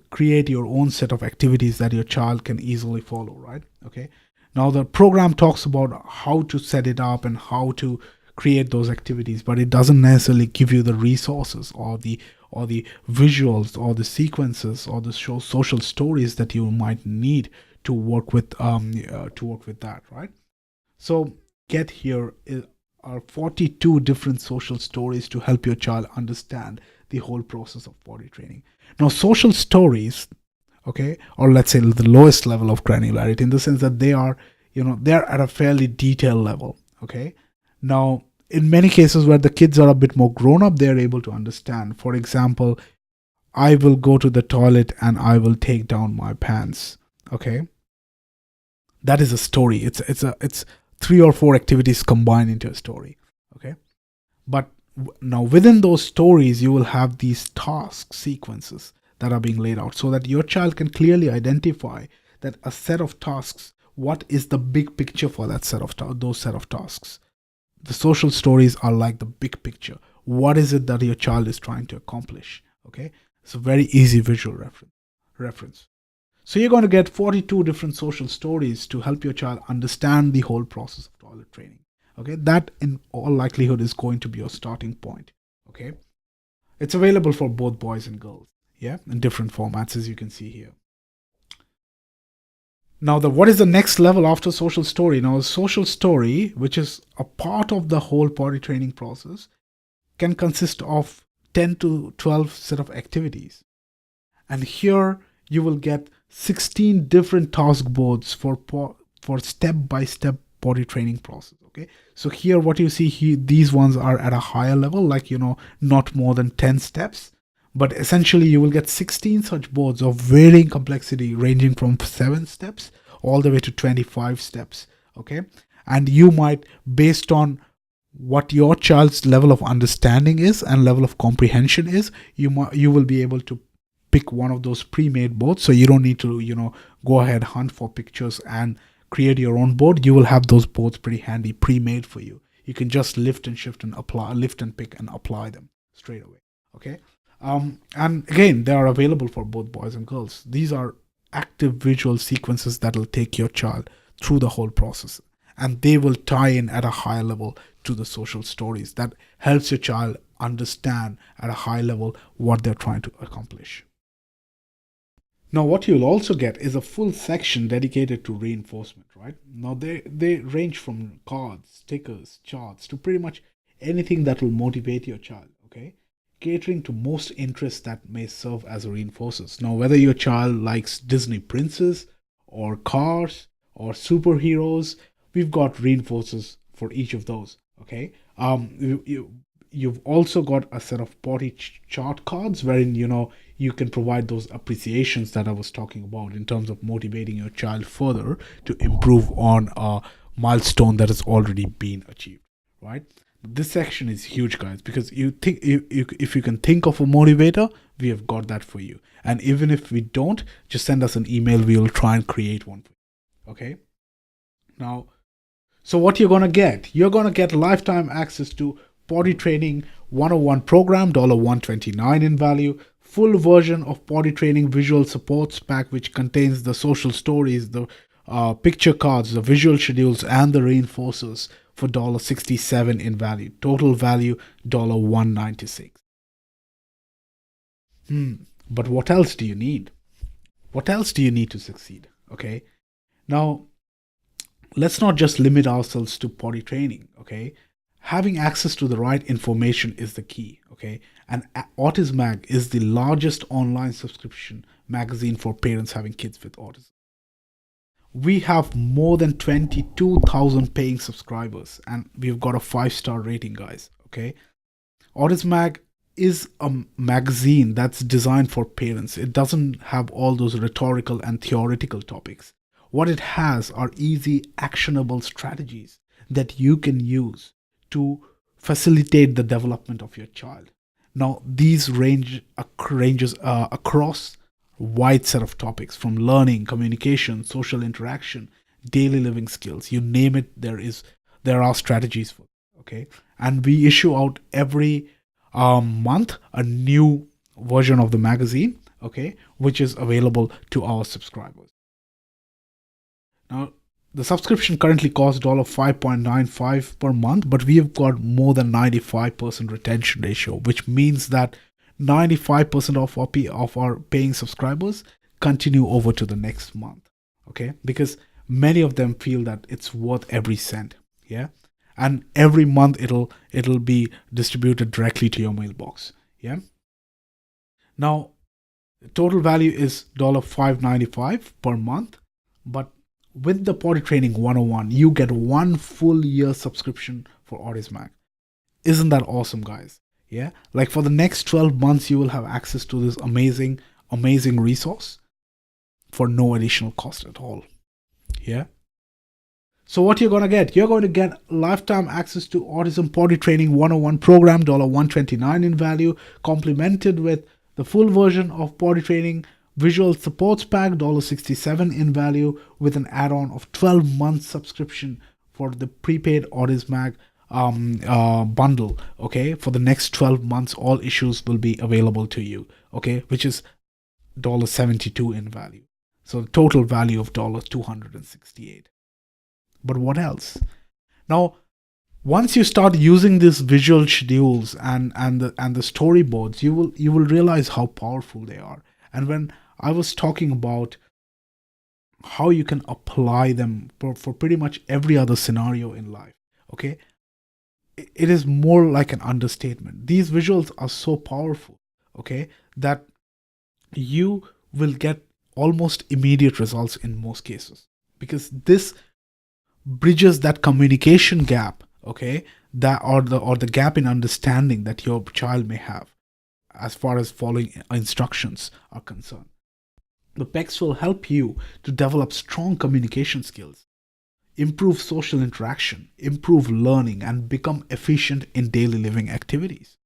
create your own set of activities that your child can easily follow, right? Okay. Now the program talks about how to set it up and how to create those activities, but it doesn't necessarily give you the resources or the visuals or the sequences or the social stories that you might need to work with that, right? So get here are 42 different social stories to help your child understand the whole process of potty training. Now, social stories, okay, or let's say the lowest level of granularity, in the sense that they're at a fairly detailed level, okay. Now, in many cases where the kids are a bit more grown up, they're able to understand. For example, I will go to the toilet and I will take down my pants, okay. That is a story. It's three or four activities combined into a story, okay. But now within those stories you will have these task sequences that are being laid out, so that your child can clearly identify that a set of tasks, what is the big picture for that those set of tasks. The social stories are like the big picture. What is it that your child is trying to accomplish? Okay, it's a very easy visual reference. So you're going to get 42 different social stories to help your child understand the whole process of toilet training. Okay, that in all likelihood is going to be your starting point. Okay, it's available for both boys and girls. Yeah, in different formats, as you can see here. Now, what is the next level after social story? Now, a social story, which is a part of the whole potty training process, can consist of 10 to 12 set of activities. And here you will get 16 different task boards for step-by-step potty training process. Okay, so here what you see here, these ones are at a higher level, like not more than 10 steps. But essentially, you will get 16 such boards of varying complexity, ranging from 7 steps all the way to 25 steps. Okay. And you might, based on what your child's level of understanding is and level of comprehension is, you will be able to pick one of those pre-made boards. So you don't need to, go ahead, hunt for pictures and create your own board. You will have those boards pretty handy, pre-made for you. You can just lift and shift and apply, lift and pick and apply them straight away. Okay. And again, they are available for both boys and girls. These are active visual sequences that will take your child through the whole process, and they will tie in at a higher level to the social stories that helps your child understand at a high level what they're trying to accomplish. Now, what you'll also get is a full section dedicated to reinforcement, right? Now, they range from cards, stickers, charts, to pretty much anything that will motivate your child, okay? Catering to most interests that may serve as reinforcers. Now, whether your child likes Disney princess or cars or superheroes, we've got reinforcers for each of those. Okay. You've also got a set of potty chart cards wherein you can provide those appreciations that I was talking about in terms of motivating your child further to improve on a milestone that has already been achieved, right? This section is huge, guys, because you think if you can think of a motivator, we have got that for you. And even if we don't, just send us an email. We will try and create one for you. Okay. Now, so what you're gonna get lifetime access to Potty Training 101 program, $129 in value. Full version of Potty Training visual supports pack, which contains the social stories, the picture cards, the visual schedules, and the reinforcers for $67 in value. Total value $196. But what else do you need? What else do you need to succeed? Okay. Now, let's not just limit ourselves to potty training. Okay. Having access to the right information is the key. Okay. And Autism Mag is the largest online subscription magazine for parents having kids with autism. We have more than 22,000 paying subscribers, and we've got a 5-star rating, guys. Okay. Autism Mag is a magazine that's designed for parents. It doesn't have all those rhetorical and theoretical topics. What it has are easy, actionable strategies that you can use to facilitate the development of your child. Now, these ranges across a wide set of topics, from learning, communication, social interaction, daily living skills. You name it, there are strategies for it. Okay, and we issue out every month a new version of the magazine. Okay, which is available to our subscribers. Now, the subscription currently costs $5.95 per month, but we have got more than 95% retention ratio, which means that 95% of our paying subscribers continue over to the next month. Okay, because many of them feel that it's worth every cent. Yeah, and every month it'll be distributed directly to your mailbox. Yeah. Now, total value is $5.95 per month, but with the Potty Training 101, you get 1 full year subscription for Autism Mag. Isn't that awesome, guys? Yeah, like for the next 12 months, you will have access to this amazing, amazing resource for no additional cost at all. Yeah. So what you're going to get? You're going to get lifetime access to Autism Potty Training 101 program, $129 in value, complemented with the full version of Potty Training Visual Supports Pack, $67 in value, with an add-on of 12 months subscription for the prepaid Autism Mag bundle. Okay, for the next 12 months, all issues will be available to you. Okay, which is $72 in value. So the total value of $268. But what else? Now, once you start using these visual schedules and the storyboards, you will realize how powerful they are. And when I was talking about how you can apply them for pretty much every other scenario in life, okay, it is more like an understatement. These visuals are so powerful, okay, that you will get almost immediate results in most cases, because this bridges that communication gap, okay, that or the gap in understanding that your child may have as far as following instructions are concerned. The PECs will help you to develop strong communication skills, improve social interaction, improve learning, and become efficient in daily living activities.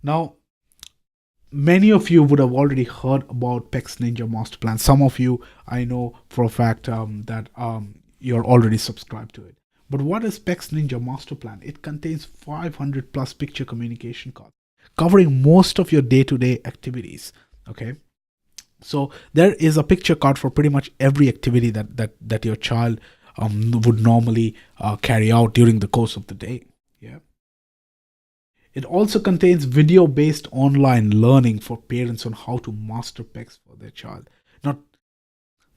Now, many of you would have already heard about PEC's Ninja Master Plan. Some of you, I know for a fact that you're already subscribed to it. But what is PEC's Ninja Master Plan? It contains 500 plus picture communication cards, covering most of your day-to-day activities. Okay, so there is a picture card for pretty much every activity that your child would normally carry out during the course of the day. Yeah. It also contains video-based online learning for parents on how to master PECs for their child. Now,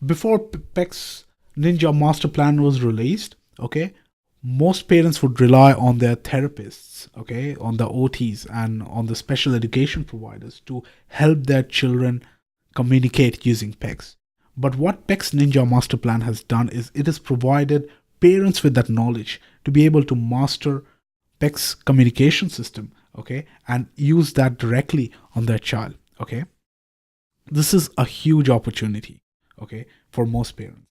before PEC's Ninja Master Plan was released, okay, most parents would rely on their therapists, okay, on the OTs and on the special education providers to help their children communicate using PECs. But what PEC's Ninja Master Plan has done is it has provided parents with that knowledge to be able to master PEC's communication system, okay, and use that directly on their child, okay. This is a huge opportunity, okay, for most parents.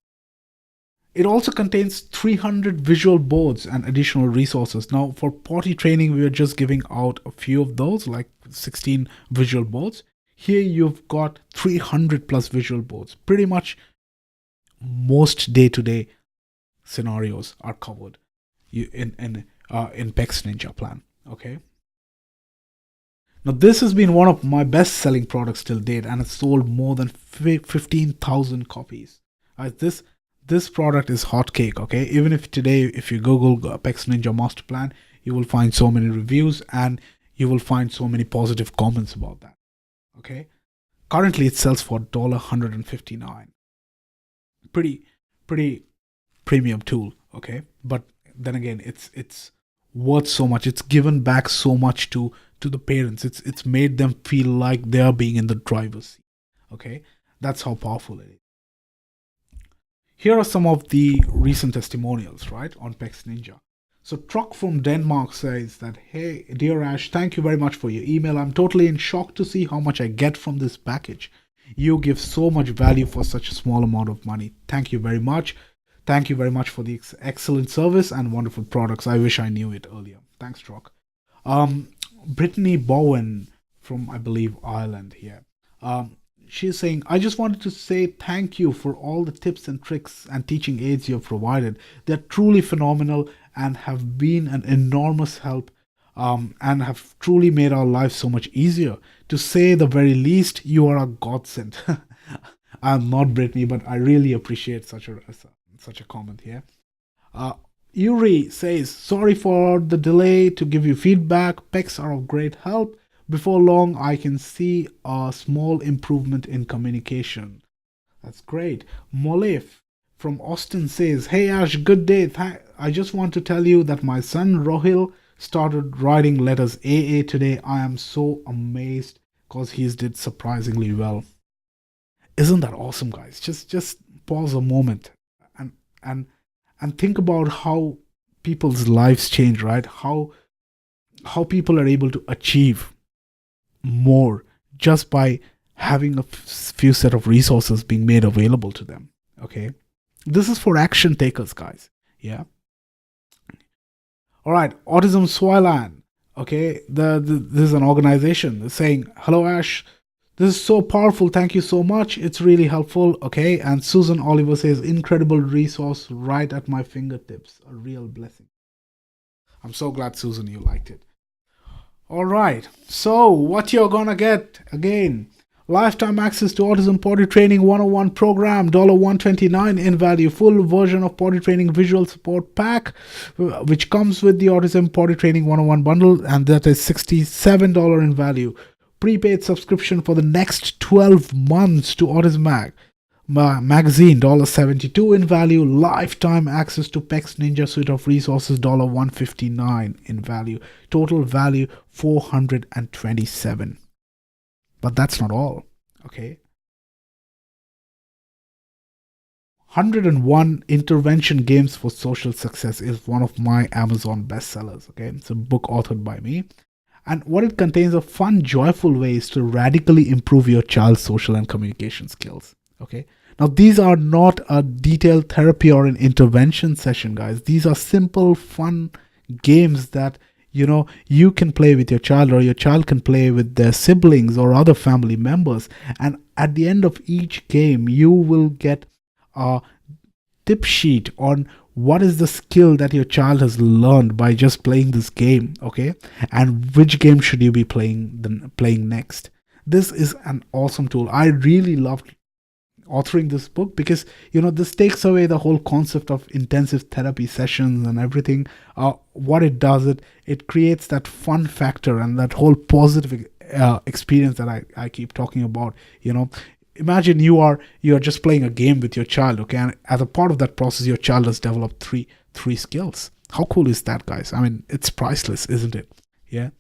It also contains 300 visual boards and additional resources. Now, for potty training, we are just giving out a few of those, like 16 visual boards. Here you've got 300 plus visual boards. Pretty much most day-to-day scenarios are covered in PEC's Ninja Plan. Okay. Now, this has been one of my best-selling products till date, and it's sold more than 15,000 copies. This product is hot cake, okay? Even if today, if you Google PEC's Ninja Master Plan, you will find so many reviews and you will find so many positive comments about that, okay? Currently, it sells for $159. Pretty premium tool, okay? But then again, it's worth so much. It's given back so much to the parents. It's made them feel like they are being in the driver's seat, okay? That's how powerful it is. Here are some of the recent testimonials, right, on Pex Ninja. So Truck from Denmark says that, hey, dear Ash, thank you very much for your email. I'm totally in shock to see how much I get from this package. You give so much value for such a small amount of money. Thank you very much. Thank you very much for the excellent service and wonderful products. I wish I knew it earlier. Thanks, Truck. Brittany Bowen from, I believe, Ireland here. She's saying, I just wanted to say thank you for all the tips and tricks and teaching aids you have provided. They're truly phenomenal and have been an enormous help, and have truly made our lives so much easier. To say the very least, you are a godsend. I'm not Brittany, but I really appreciate such a comment here. Yuri says, sorry for the delay to give you feedback. Pecs are of great help. Before long, I can see a small improvement in communication. That's great. Molif from Austin says, hey Ash, good day. I just want to tell you that my son Rohil started writing letters AA today. I am so amazed because he's did surprisingly well. Isn't that awesome, guys? Just pause a moment and and think about how people's lives change, right? How people are able to achieve more just by having a few set of resources being made available to them. Okay, this is for action takers, guys. Yeah. All right, Autism Swilan. Okay, this is an organization. They're saying, hello Ash, this is so powerful, thank you so much, it's really helpful. Okay, and Susan Oliver says, incredible resource right at my fingertips, a real blessing. I'm so glad, Susan, you liked it. All right, so what you're gonna get again: lifetime access to Autism Potty Training 101 program, $129 in value, full version of Potty Training visual support pack, which comes with the Autism Potty Training 101 bundle, and that is $67 in value. Prepaid subscription for the next 12 months to Autism magazine, $72 in value. Lifetime access to PEX Ninja suite of resources, $159 in value. Total value $427. But that's not all. Okay, 101 intervention games for social success is one of my Amazon bestsellers. Okay, it's a book authored by me, and what it contains are fun, joyful ways to radically improve your child's social and communication skills. Okay, now these are not a detailed therapy or an intervention session, guys. These are simple, fun games that you can play with your child, or your child can play with their siblings or other family members. And at the end of each game, you will get a tip sheet on what is the skill that your child has learned by just playing this game, okay? And which game should you be playing next. This is an awesome tool. I really loved authoring this book because this takes away the whole concept of intensive therapy sessions and everything. What it does, it creates that fun factor and that whole positive experience that I keep talking about. Imagine you are just playing a game with your child, okay, and as a part of that process your child has developed three skills. How cool is that, guys? I mean, it's priceless, isn't it? Yeah,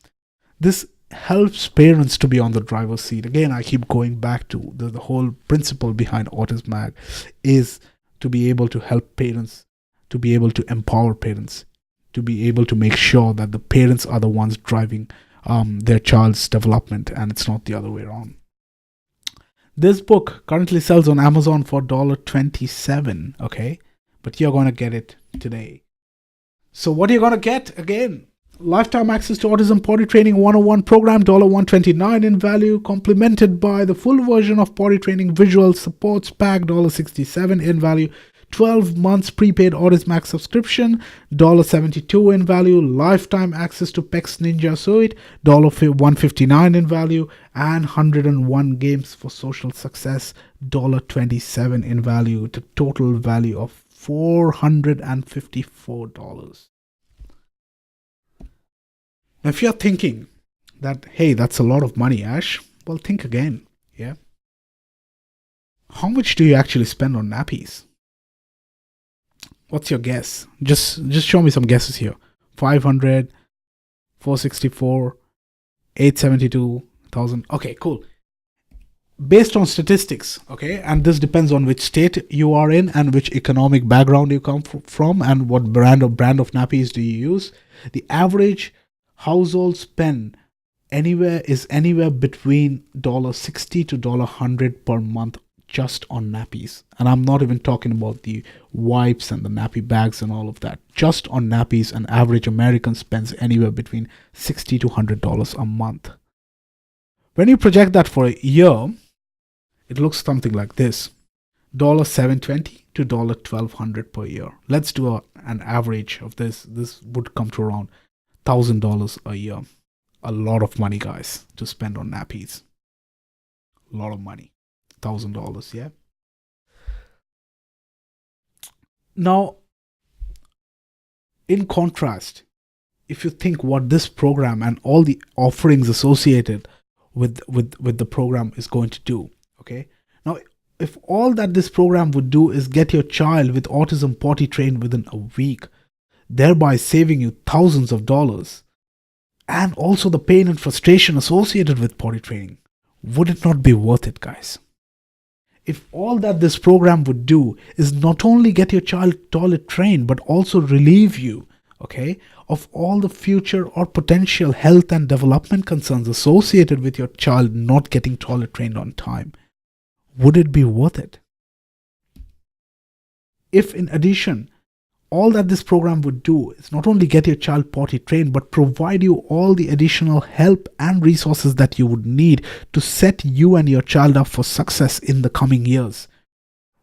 this helps parents to be on the driver's seat. Again, I keep going back to the whole principle behind Autism Mag is to be able to help parents, to be able to empower parents, to be able to make sure that the parents are the ones driving their child's development, and it's not the other way around. This book currently sells on Amazon for $27, okay, but you're going to get it today. So what are you going to get? Again, lifetime access to Autism Potty Training 101 program, $129 in value, complemented by the full version of Potty Training visual supports pack, $67 in value. 12 months prepaid Autism Max subscription, $72 in value. Lifetime access to PEX Ninja Suite, $159 in value. And 101 games for social success, $27 in value. The total value of $454. Now, if you're thinking that, hey, that's a lot of money, Ash, well, think again. Yeah. How much do you actually spend on nappies? What's your guess? Just show me some guesses here. 500, 464, 872,000. Okay, cool. based on statistics, okay, and this depends on which state you are in and which economic background you come from and what brand of nappies do you use. The average household spend anywhere between $60 to $100 per month just on nappies. And I'm not even talking about the wipes and the nappy bags and all of that. Just on nappies, an average American spends anywhere between $60 to $100 a month. When you project that for a year, it looks something like this: $720 to $1,200 per year. Let's do an average of this. This would come to around $1,000 a year. A lot of money, guys, to spend on nappies. A lot of money. $1,000, yeah. Now, in contrast, if you think what this program and all the offerings associated with the program is going to do, okay? Now, if all that this program would do is get your child with autism potty trained within a week, thereby saving you thousands of dollars, and also the pain and frustration associated with potty training, would it not be worth it, guys? If all that this program would do is not only get your child toilet trained, but also relieve you, okay, of all the future or potential health and development concerns associated with your child not getting toilet trained on time, would it be worth it? If in addition, all that this program would do is not only get your child potty trained, but provide you all the additional help and resources that you would need to set you and your child up for success in the coming years,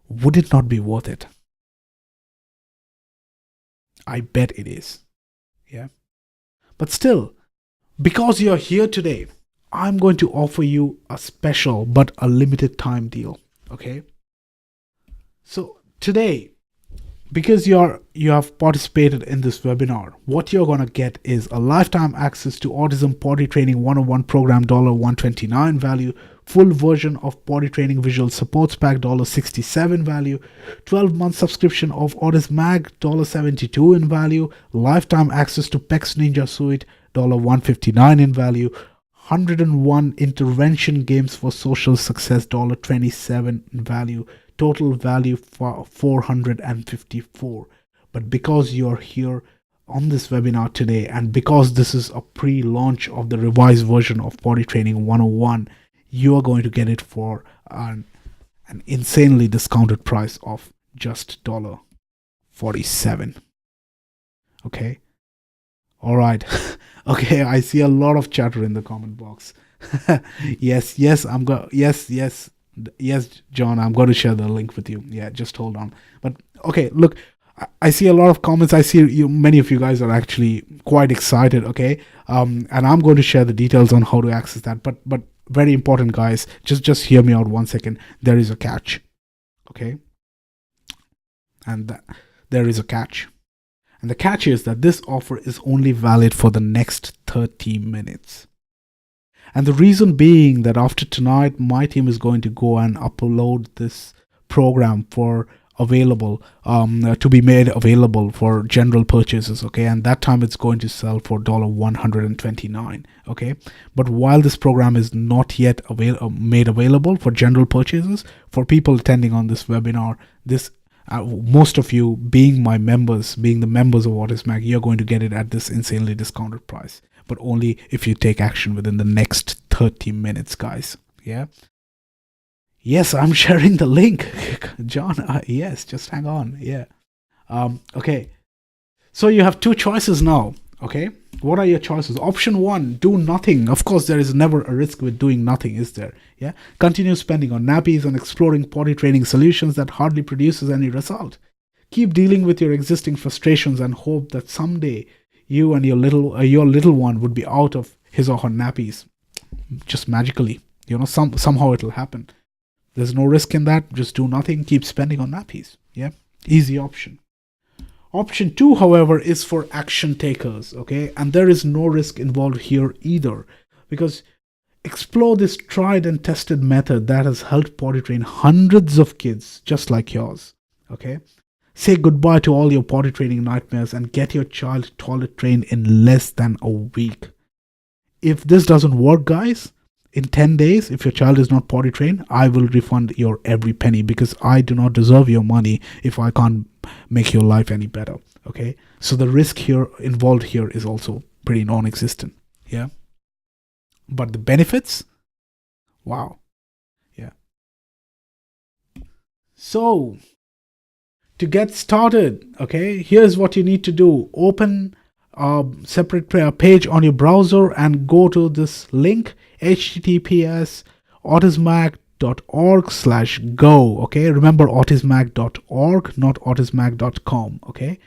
would it not be worth it? I bet it is. Yeah. But still, because you're here today, I'm going to offer you a special but a limited time deal. Okay. So today, because you have participated in this webinar, what you're going to get is a lifetime access to Autism Potty Training 101 program, $129 value, full version of Potty Training Visual Supports Pack, $67 value, 12-month subscription of Autism Mag, $72 in value, lifetime access to PEX Ninja Suite, $159 in value, 101 intervention games for social success, $27 in value, total value for 454. But because you're here on this webinar today, and because this is a pre-launch of the revised version of Potty Training 101, you are going to get it for an insanely discounted price of just $47. Okay. All right. Okay, I see a lot of chatter in the comment box. yes, John, I'm going to share the link with you. Yeah, just hold on. But okay, look, I see a lot of comments. I see many of you guys are actually quite excited. Okay, and I'm going to share the details on how to access that. But very important, guys, just hear me out 1 second. There is a catch. Okay, and there is a catch. And the catch is that this offer is only valid for the next 30 minutes. And the reason being that after tonight, my team is going to go and upload this program for available, to be made available for general purchases. Okay, and that time it's going to sell for $129. Okay, but while this program is not yet made available for general purchases, for people attending on this webinar, most of you being the members of Autism Mag, you're going to get it at this insanely discounted price, but only if you take action within the next 30 minutes, guys. Yeah. Yes, I'm sharing the link, John. Yes, just hang on. Yeah. Okay. So you have two choices now. Okay. What are your choices? Option 1, do nothing. Of course, there is never a risk with doing nothing, is there? Yeah. Continue spending on nappies and exploring potty training solutions that hardly produces any result. Keep dealing with your existing frustrations and hope that someday you and your little one would be out of his or her nappies, just magically. Somehow it'll happen. There's no risk in that. Just do nothing. Keep spending on nappies. Yeah. Easy option. Option 2, however, is for action takers, okay? And there is no risk involved here either, because explore this tried and tested method that has helped potty train hundreds of kids just like yours, okay? Say goodbye to all your potty training nightmares and get your child toilet trained in less than a week. If this doesn't work, guys, in 10 days, if your child is not potty trained, I will refund your every penny, because I do not deserve your money if I can't make your life any better. Okay, so the risk here involved here is also pretty non-existent. Yeah, but the benefits, wow. Yeah. So to get started, okay, here's what you need to do. Open a separate page on your browser and go to this link, https autismac.org/go. Okay, remember autismac.org, not autismac.com. Okay,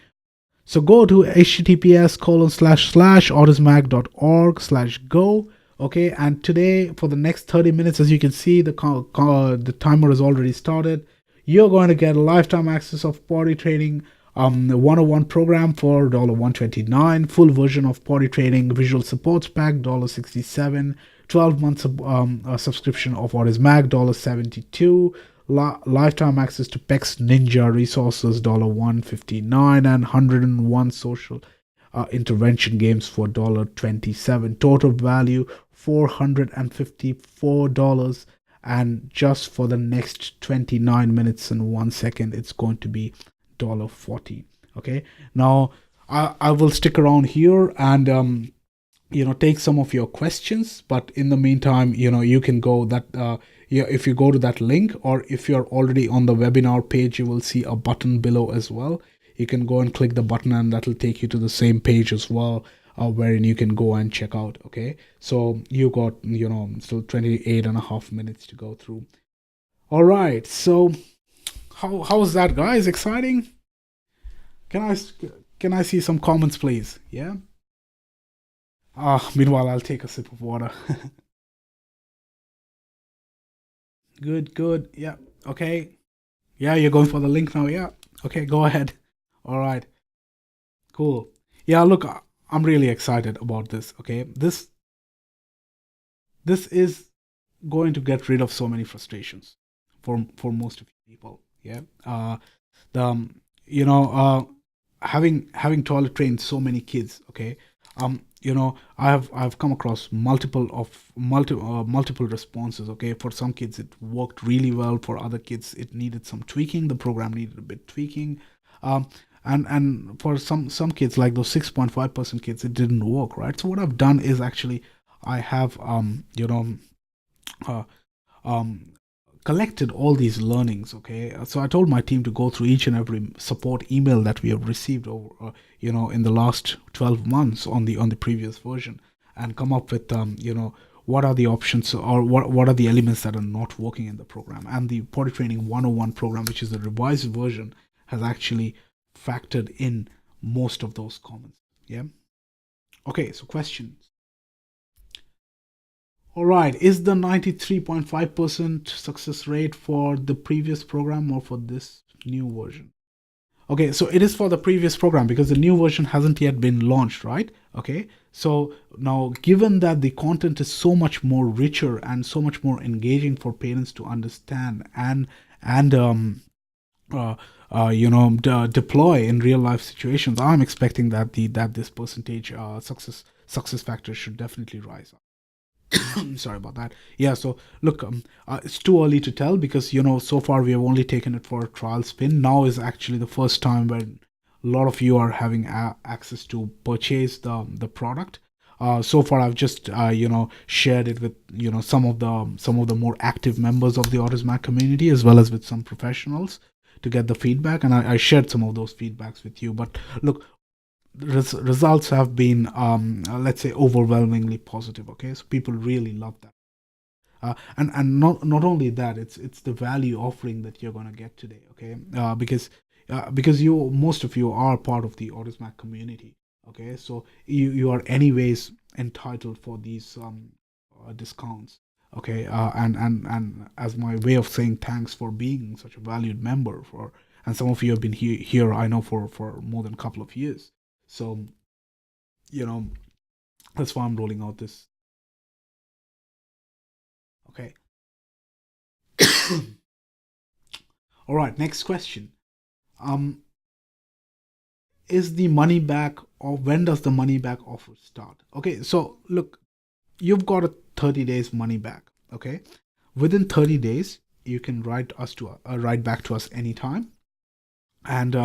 so go to https://autismac.org/go. Okay, and today for the next 30 minutes, as you can see, the timer has already started. You're going to get a lifetime access of potty training, the 101 program for $129, full version of potty training visual supports pack $67, 12 months subscription of what is Mac $72, lifetime access to PEX Ninja resources $159, and 101 social intervention games for $27. Total value $454, and just for the next 29 minutes and 1 second, it's going to be $40. Okay, now I will stick around here and take some of your questions, but in the meantime, you can go that yeah, if you go to that link, or if you're already on the webinar page, you will see a button below as well. You can go and click the button, and that'll take you to the same page as well, wherein you can go and check out. Okay, so you got still 28.5 minutes to go through. All right, so how's that, guys? Exciting? Can I see some comments, please? Yeah. Meanwhile, I'll take a sip of water. Good, good. Yeah. Okay. Yeah, you're going for the link now. Yeah. Okay, go ahead. All right. Cool. Yeah, look, I'm really excited about this. Okay. This is going to get rid of so many frustrations for most of people. Yeah. The having toilet trained so many kids. Okay. I've come across multiple responses. Okay, for some kids it worked really well, for other kids it needed some tweaking, the program needed a bit tweaking, um, and for some kids, like those 6.5% kids, it didn't work, right? So what I've done is, actually, I have uh, um, collected all these learnings. Okay, so I told my team to go through each and every support email that we have received over in the last 12 months on the previous version, and come up with what are the options, or what are the elements that are not working in the program. And the potty training 101 program, which is the revised version, has actually factored in most of those comments. Yeah. Okay, so questions. All right, is the 93.5% success rate for the previous program or for this new version? Okay, so it is for the previous program, because the new version hasn't yet been launched, right? Okay, so now, given that the content is so much more richer and so much more engaging for parents to understand and deploy in real life situations, I'm expecting that this percentage success factor should definitely rise up. Sorry about that. Yeah, so look, it's too early to tell, because so far we have only taken it for a trial spin. Now is actually the first time when a lot of you are having access to purchase the product. So far I've just shared it with some of the more active members of the Autism community, as well as with some professionals, to get the feedback, and I shared some of those feedbacks with you. But look, results have been, let's say, overwhelmingly positive. Okay, so people really love that, and not only that, it's the value offering that you're going to get today. Okay, because most of you are part of the Autism community. Okay, so you are anyways entitled for these discounts. Okay, and as my way of saying thanks for being such a valued member, and some of you have been here, I know, for more than a couple of years. So, you know, that's why I'm rolling out this. Okay. All right, next question. Um, is the money back, or when does the money back offer start? Okay, so look, you've got a 30 days money back. Okay, within 30 days you can write back to us anytime, and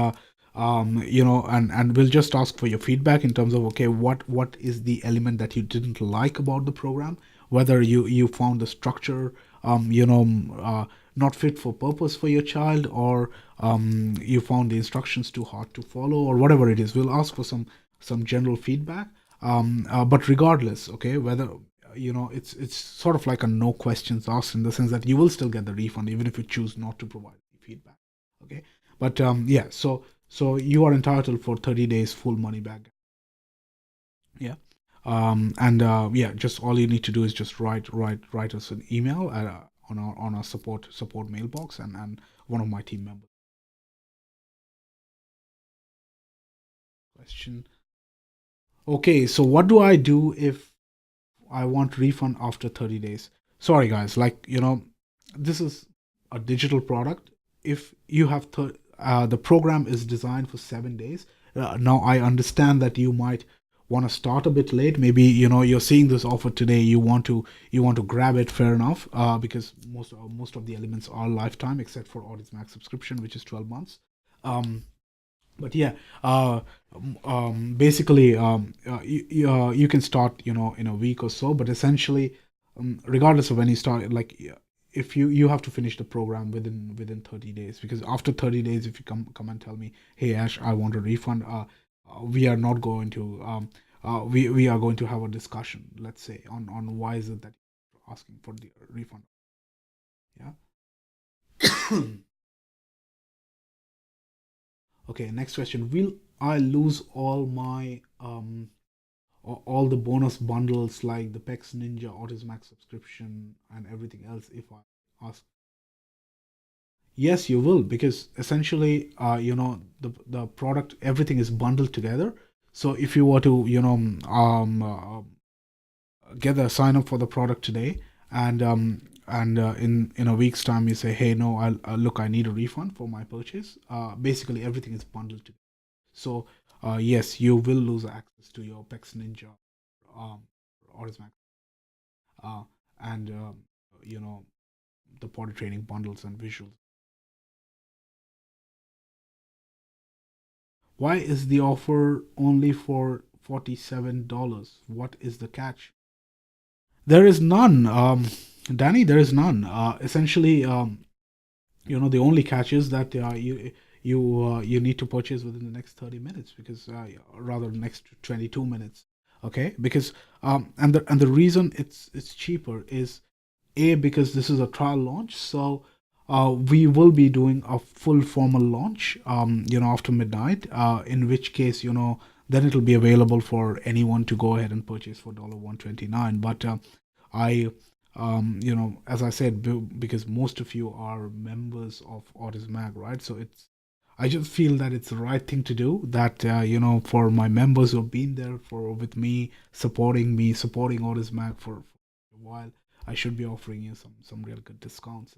and we'll just ask for your feedback in terms of, okay, what is the element that you didn't like about the program, whether you found the structure not fit for purpose for your child, or you found the instructions too hard to follow, or whatever it is. We'll ask for some general feedback, but regardless, okay, whether it's sort of like a no questions asked, in the sense that you will still get the refund even if you choose not to provide feedback. Okay, but yeah, so you are entitled for 30 days full money back. Yeah. And yeah, just all you need to do is just write us an email on our support mailbox, and one of my team members. Question. Okay, so what do I do if I want refund after 30 days? Sorry guys, like, this is a digital product. If you have the program is designed for 7 days. Now I understand that you might want to start a bit late. Maybe you're seeing this offer today. You want to grab it. Fair enough. Because most of the elements are lifetime, except for Audit Max subscription, which is 12 months. Um, but yeah, basically, you can start, in a week or so. But essentially, regardless of when you start, like, if you have to finish the program within 30 days, because after 30 days, if you come and tell me, hey Ash, I want a refund, we are not going to we are going to have a discussion, let's say, on why is it that you're asking for the refund. Yeah. Okay, next question. Will I lose all the bonus bundles like the Pex Ninja, Autism Max subscription, and everything else if I ask? Yes, you will, because essentially, the product, everything is bundled together. So if you were to, get a sign up for the product today, and in a week's time you say, hey, no, I need a refund for my purchase. Basically, everything is bundled together. So, yes, you will lose access to your Pex Ninja, um, Autism, uh, and you know the potty training bundles and visuals. Why is the offer only for $47? What is the catch? There is none, Danny. There is none. Essentially, the only catch is that you need to purchase within the next 30 minutes, because rather next 22 minutes. Okay, because and the reason it's cheaper is, a, because this is a trial launch. So we will be doing a full formal launch, after midnight, in which case, then it'll be available for anyone to go ahead and purchase for $129. But I as I said, because most of you are members of Autism Mag, right? So I just feel that it's the right thing to do. That for my members who have been there for with me, supporting Autism Mag for a while, I should be offering you some real good discounts,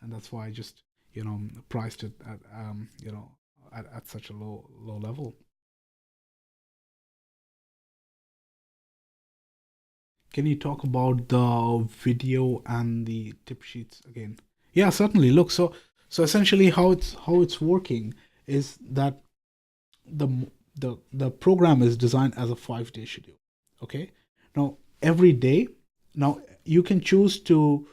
and that's why I just priced it at at such a low level. Can you talk about the video and the tip sheets again? Yeah, certainly. Look, so essentially how it's working is that the the program is designed as a 5-day schedule. Okay. Now every day, now you can choose to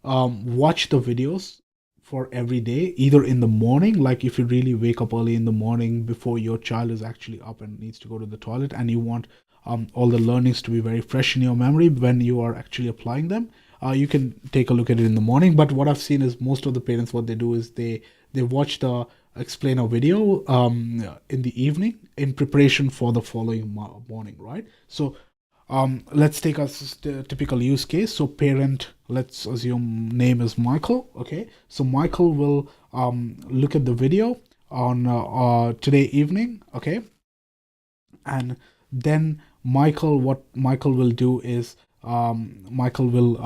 watch the videos for every day, either in the morning, like if you really wake up early in the morning before your child is actually up and needs to go to the toilet, and you want all the learnings to be very fresh in your memory when you are actually applying them. You can take a look at it in the morning. But what I've seen is most of the parents, what they do is they watch the explainer video in the evening in preparation for the following morning, right? So let's take a typical use case. So parent, let's assume name is Michael. Okay, so Michael will look at the video on today evening. Okay, and then what Michael will do is Michael will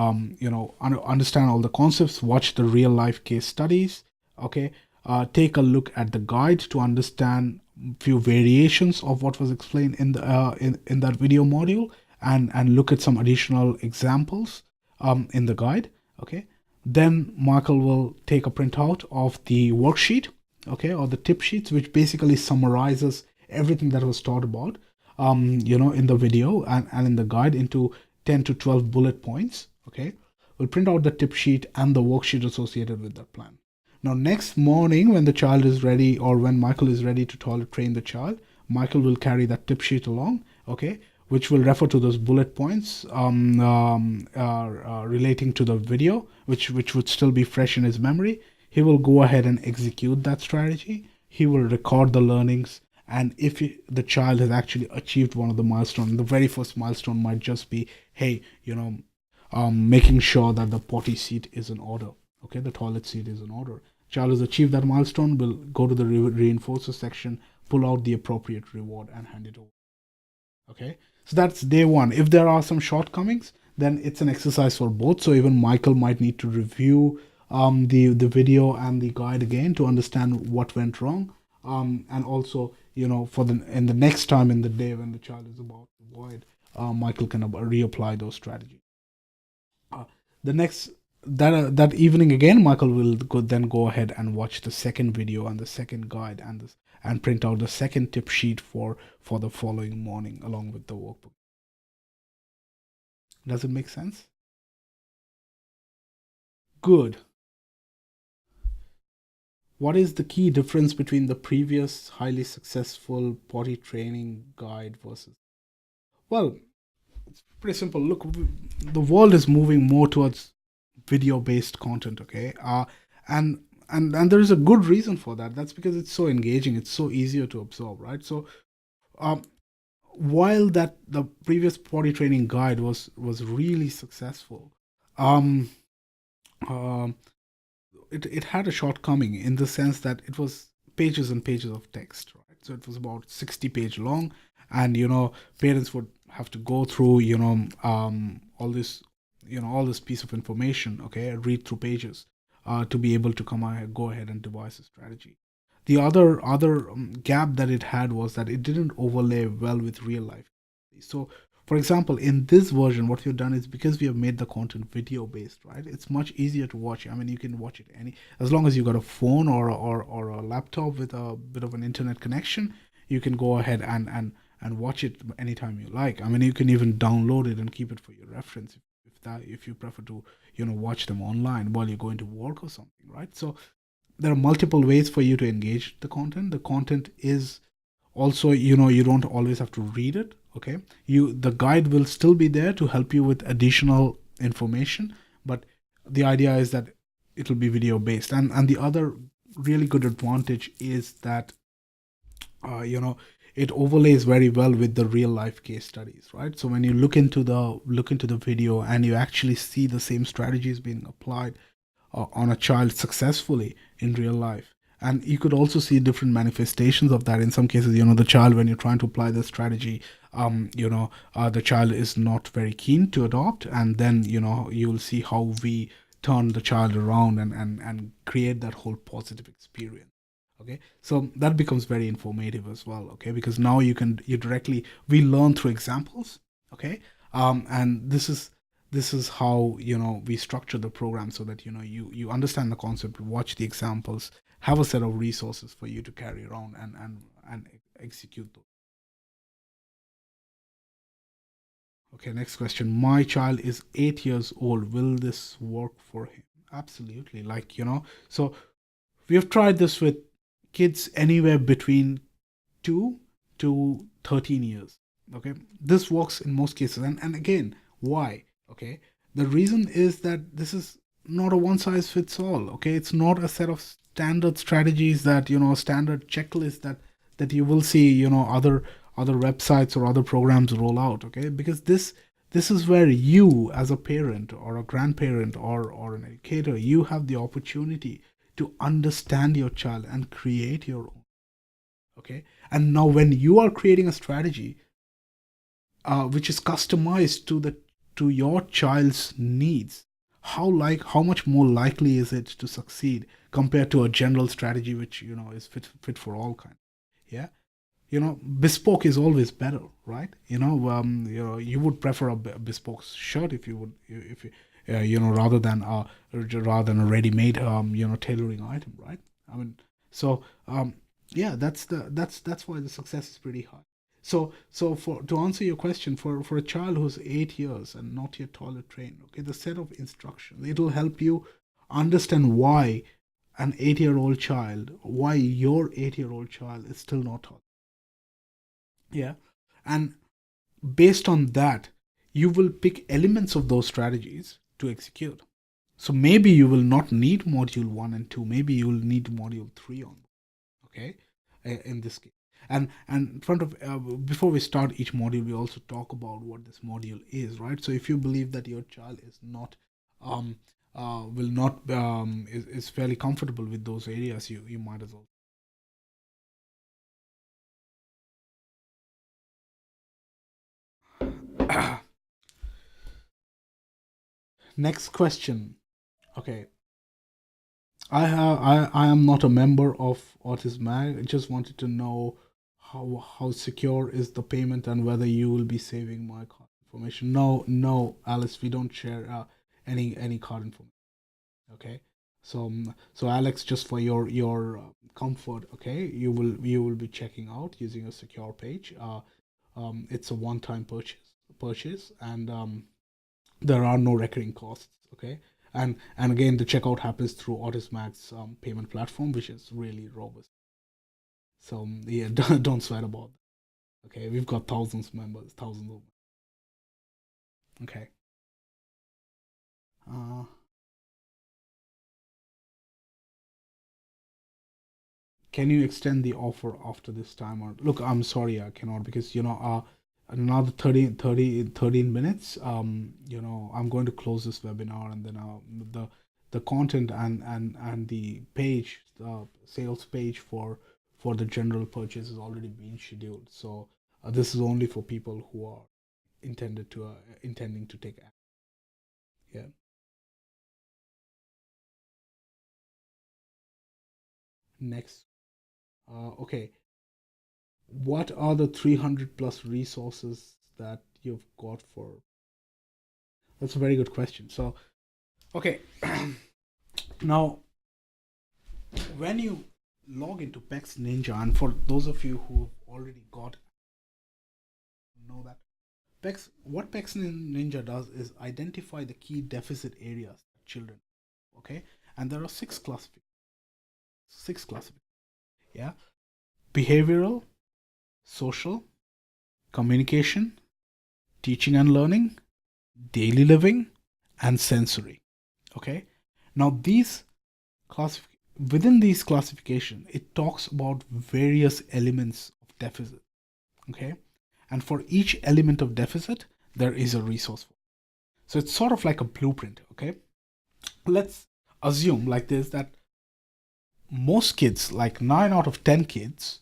understand all the concepts, watch the real life case studies. Okay, take a look at the guide to understand few variations of what was explained in the in that video module, and look at some additional examples in the guide. Okay, then Michael will take a printout of the worksheet, okay, or the tip sheets, which basically summarizes everything that was taught about, in the video and in the guide into 10 to 12 bullet points. Okay, we'll print out the tip sheet and the worksheet associated with that plan. Now, next morning, when the child is ready, or when Michael is ready to toilet train the child, Michael will carry that tip sheet along, okay, which will refer to those bullet points relating to the video, which would still be fresh in his memory. He will go ahead and execute that strategy. He will record the learnings, and if the child has actually achieved one of the milestones, the very first milestone might just be, hey, making sure that the potty seat is in order. Okay, the toilet seat is in order. Child has achieved that milestone, will go to the reinforcer section, pull out the appropriate reward, and hand it over. Okay, so that's day one. If there are some shortcomings, then it's an exercise for both. So even Michael might need to review the video and the guide again to understand what went wrong, and also for the next time in the day when the child is about to void, Michael can reapply those strategies. The next that evening again, Michael will then go ahead and watch the second video and the second guide and print out the second tip sheet for the following morning along with the workbook. Does it make sense? Good. What is the key difference between the previous highly successful potty training guide versus? Well, it's pretty simple. Look, the world is moving more towards video-based content, okay? And there is a good reason for that. That's because it's so engaging. It's so easier to absorb, right? So, while the previous potty training guide was really successful, um, um, it had a shortcoming in the sense that it was pages and pages of text, right? So it was about 60-page long, and parents would have to go through all this piece of information, okay, read through pages to be able to go ahead and devise a strategy. The other gap that it had was that it didn't overlay well with real life. So, for example, in this version, what we've done is, because we have made the content video based, right? It's much easier to watch. I mean, you can watch it as long as you got a phone or a laptop with a bit of an internet connection. You can go ahead and watch it anytime you like. I mean, you can even download it and keep it for your reference if you prefer to watch them online while you're going to work or something, right? So there are multiple ways for you to engage the content. The content is also, you don't always have to read it, okay? The guide will still be there to help you with additional information, but the idea is that it'll be video based. And the other really good advantage is that it overlays very well with the real life case studies, right? So when you look into the video and you actually see the same strategies being applied on a child successfully in real life, and you could also see different manifestations of that. In some cases, the child, when you're trying to apply the strategy, the child is not very keen to adopt, and then you'll see how we turn the child around and create that whole positive experience. Okay, so that becomes very informative as well, okay, because now we learn through examples, okay, and this is how we structure the program so that you understand the concept, watch the examples, have a set of resources for you to carry around and execute those. Okay, next question. My child is 8 years old. Will this work for him? Absolutely. So we have tried this with kids anywhere between 2 to 13 years. Okay, this works in most cases. And again, why? Okay, the reason is that this is not a one size fits all. Okay, it's not a set of standard strategies that standard checklist that you will see other websites or other programs roll out. Okay, because this is where you, as a parent or a grandparent or an educator, you have the opportunity to understand your child and create your own. Okay, and now when you are creating a strategy which is customized to your child's needs, how much more likely is it to succeed compared to a general strategy which is fit for all kinds? Yeah. bespoke is always better, right? You would prefer a bespoke shirt if you would, if you, rather than a ready-made, tailoring item, right? I mean, so yeah, that's why the success is pretty high. So for to answer your question, for a child who's 8 years and not yet toilet trained, okay, the set of instructions, it'll help you understand why an 8-year-old child, why your 8-year-old child is still not toilet. Yeah. And based on that, you will pick elements of those strategies to execute. So maybe you will not need module 1 and 2, maybe you will need module 3 on, okay, in this case. And in front of before we start each module, we also talk about what this module is, right? So if you believe that your child is not will not is fairly comfortable with those areas, you might as well. Next question. Okay, I am not a member of Autism. I just wanted to know how secure is the payment and whether you will be saving my card information. No, Alice, we don't share any card information. Okay, so Alex, just for your comfort, okay, you will be checking out using a secure page. It's a one-time purchase, and there are no recurring costs. Okay, and again, the checkout happens through Autismac's payment platform, which is really robust. So yeah, don't sweat about it. Okay, we've got thousands of members, thousands of. Okay. Uh, can you extend the offer after this time? Or look, I'm sorry, I cannot, because another 13 minutes. I'm going to close this webinar, and then the content and the page, the sales page for the general purchase is already being scheduled. So this is only for people who are intending to take action. Yeah. Next. Okay. What are the 300 plus resources that you've got for? That's a very good question. So, okay. Now, when you log into PEX Ninja, and for those of you who already got know that what PEX Ninja does is identify the key deficit areas for children. Okay, and there are six classifications. Yeah, behavioral, social, communication, teaching and learning, daily living, and sensory. Okay, now within these classification, it talks about various elements of deficit. Okay, and for each element of deficit, there is a resource. So it's sort of like a blueprint. Okay, let's assume like this, that most kids, like 9 out of 10 kids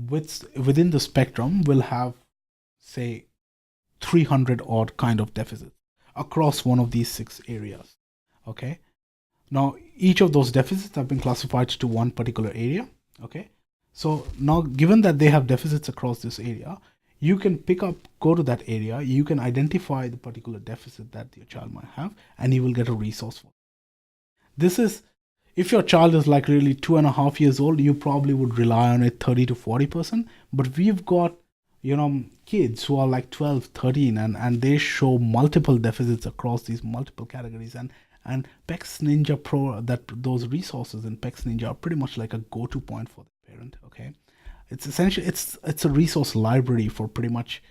within the spectrum, will have, say, 300 odd kind of deficits across one of these 6 areas. Okay, now each of those deficits have been classified to one particular area. Okay, so now given that they have deficits across this area, you can go to that area, you can identify the particular deficit that your child might have, and you will get a resource for it. This is, if your child is like really 2.5 years old, you probably would rely on it 30 to 40%. But we've got, kids who are like 12, 13, and they show multiple deficits across these multiple categories. And PEX Ninja Pro, those resources in PEX Ninja are pretty much like a go-to point for the parent. Okay, it's essentially it's a resource library for pretty much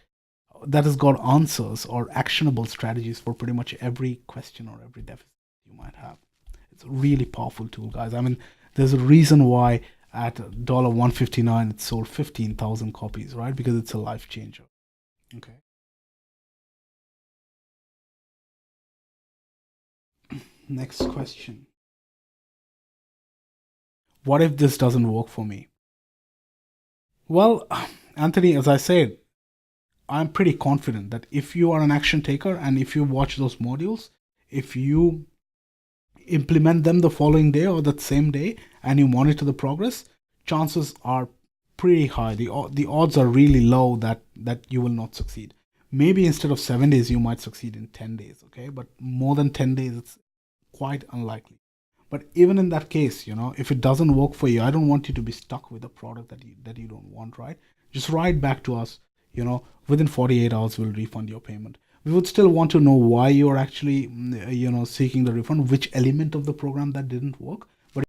that has got answers or actionable strategies for pretty much every question or every deficit you might have. It's a really powerful tool, guys. I mean, there's a reason why at $159 it sold 15,000 copies, right? Because it's a life changer. Okay. Next question. What if this doesn't work for me? Well, Anthony, as I said, I'm pretty confident that if you are an action taker and if you watch those modules, if you implement them the following day or that same day and you monitor the progress, chances are pretty high. The odds are really low that you will not succeed. Maybe instead of 7 days, you might succeed in 10 days. Okay, but more than 10 days, it's quite unlikely. But even in that case, if it doesn't work for you, I don't want you to be stuck with a product that you don't want, right? Just write back to us. Within 48 hours, we'll refund your payment. We would still want to know why you're actually, seeking the refund, which element of the program that didn't work.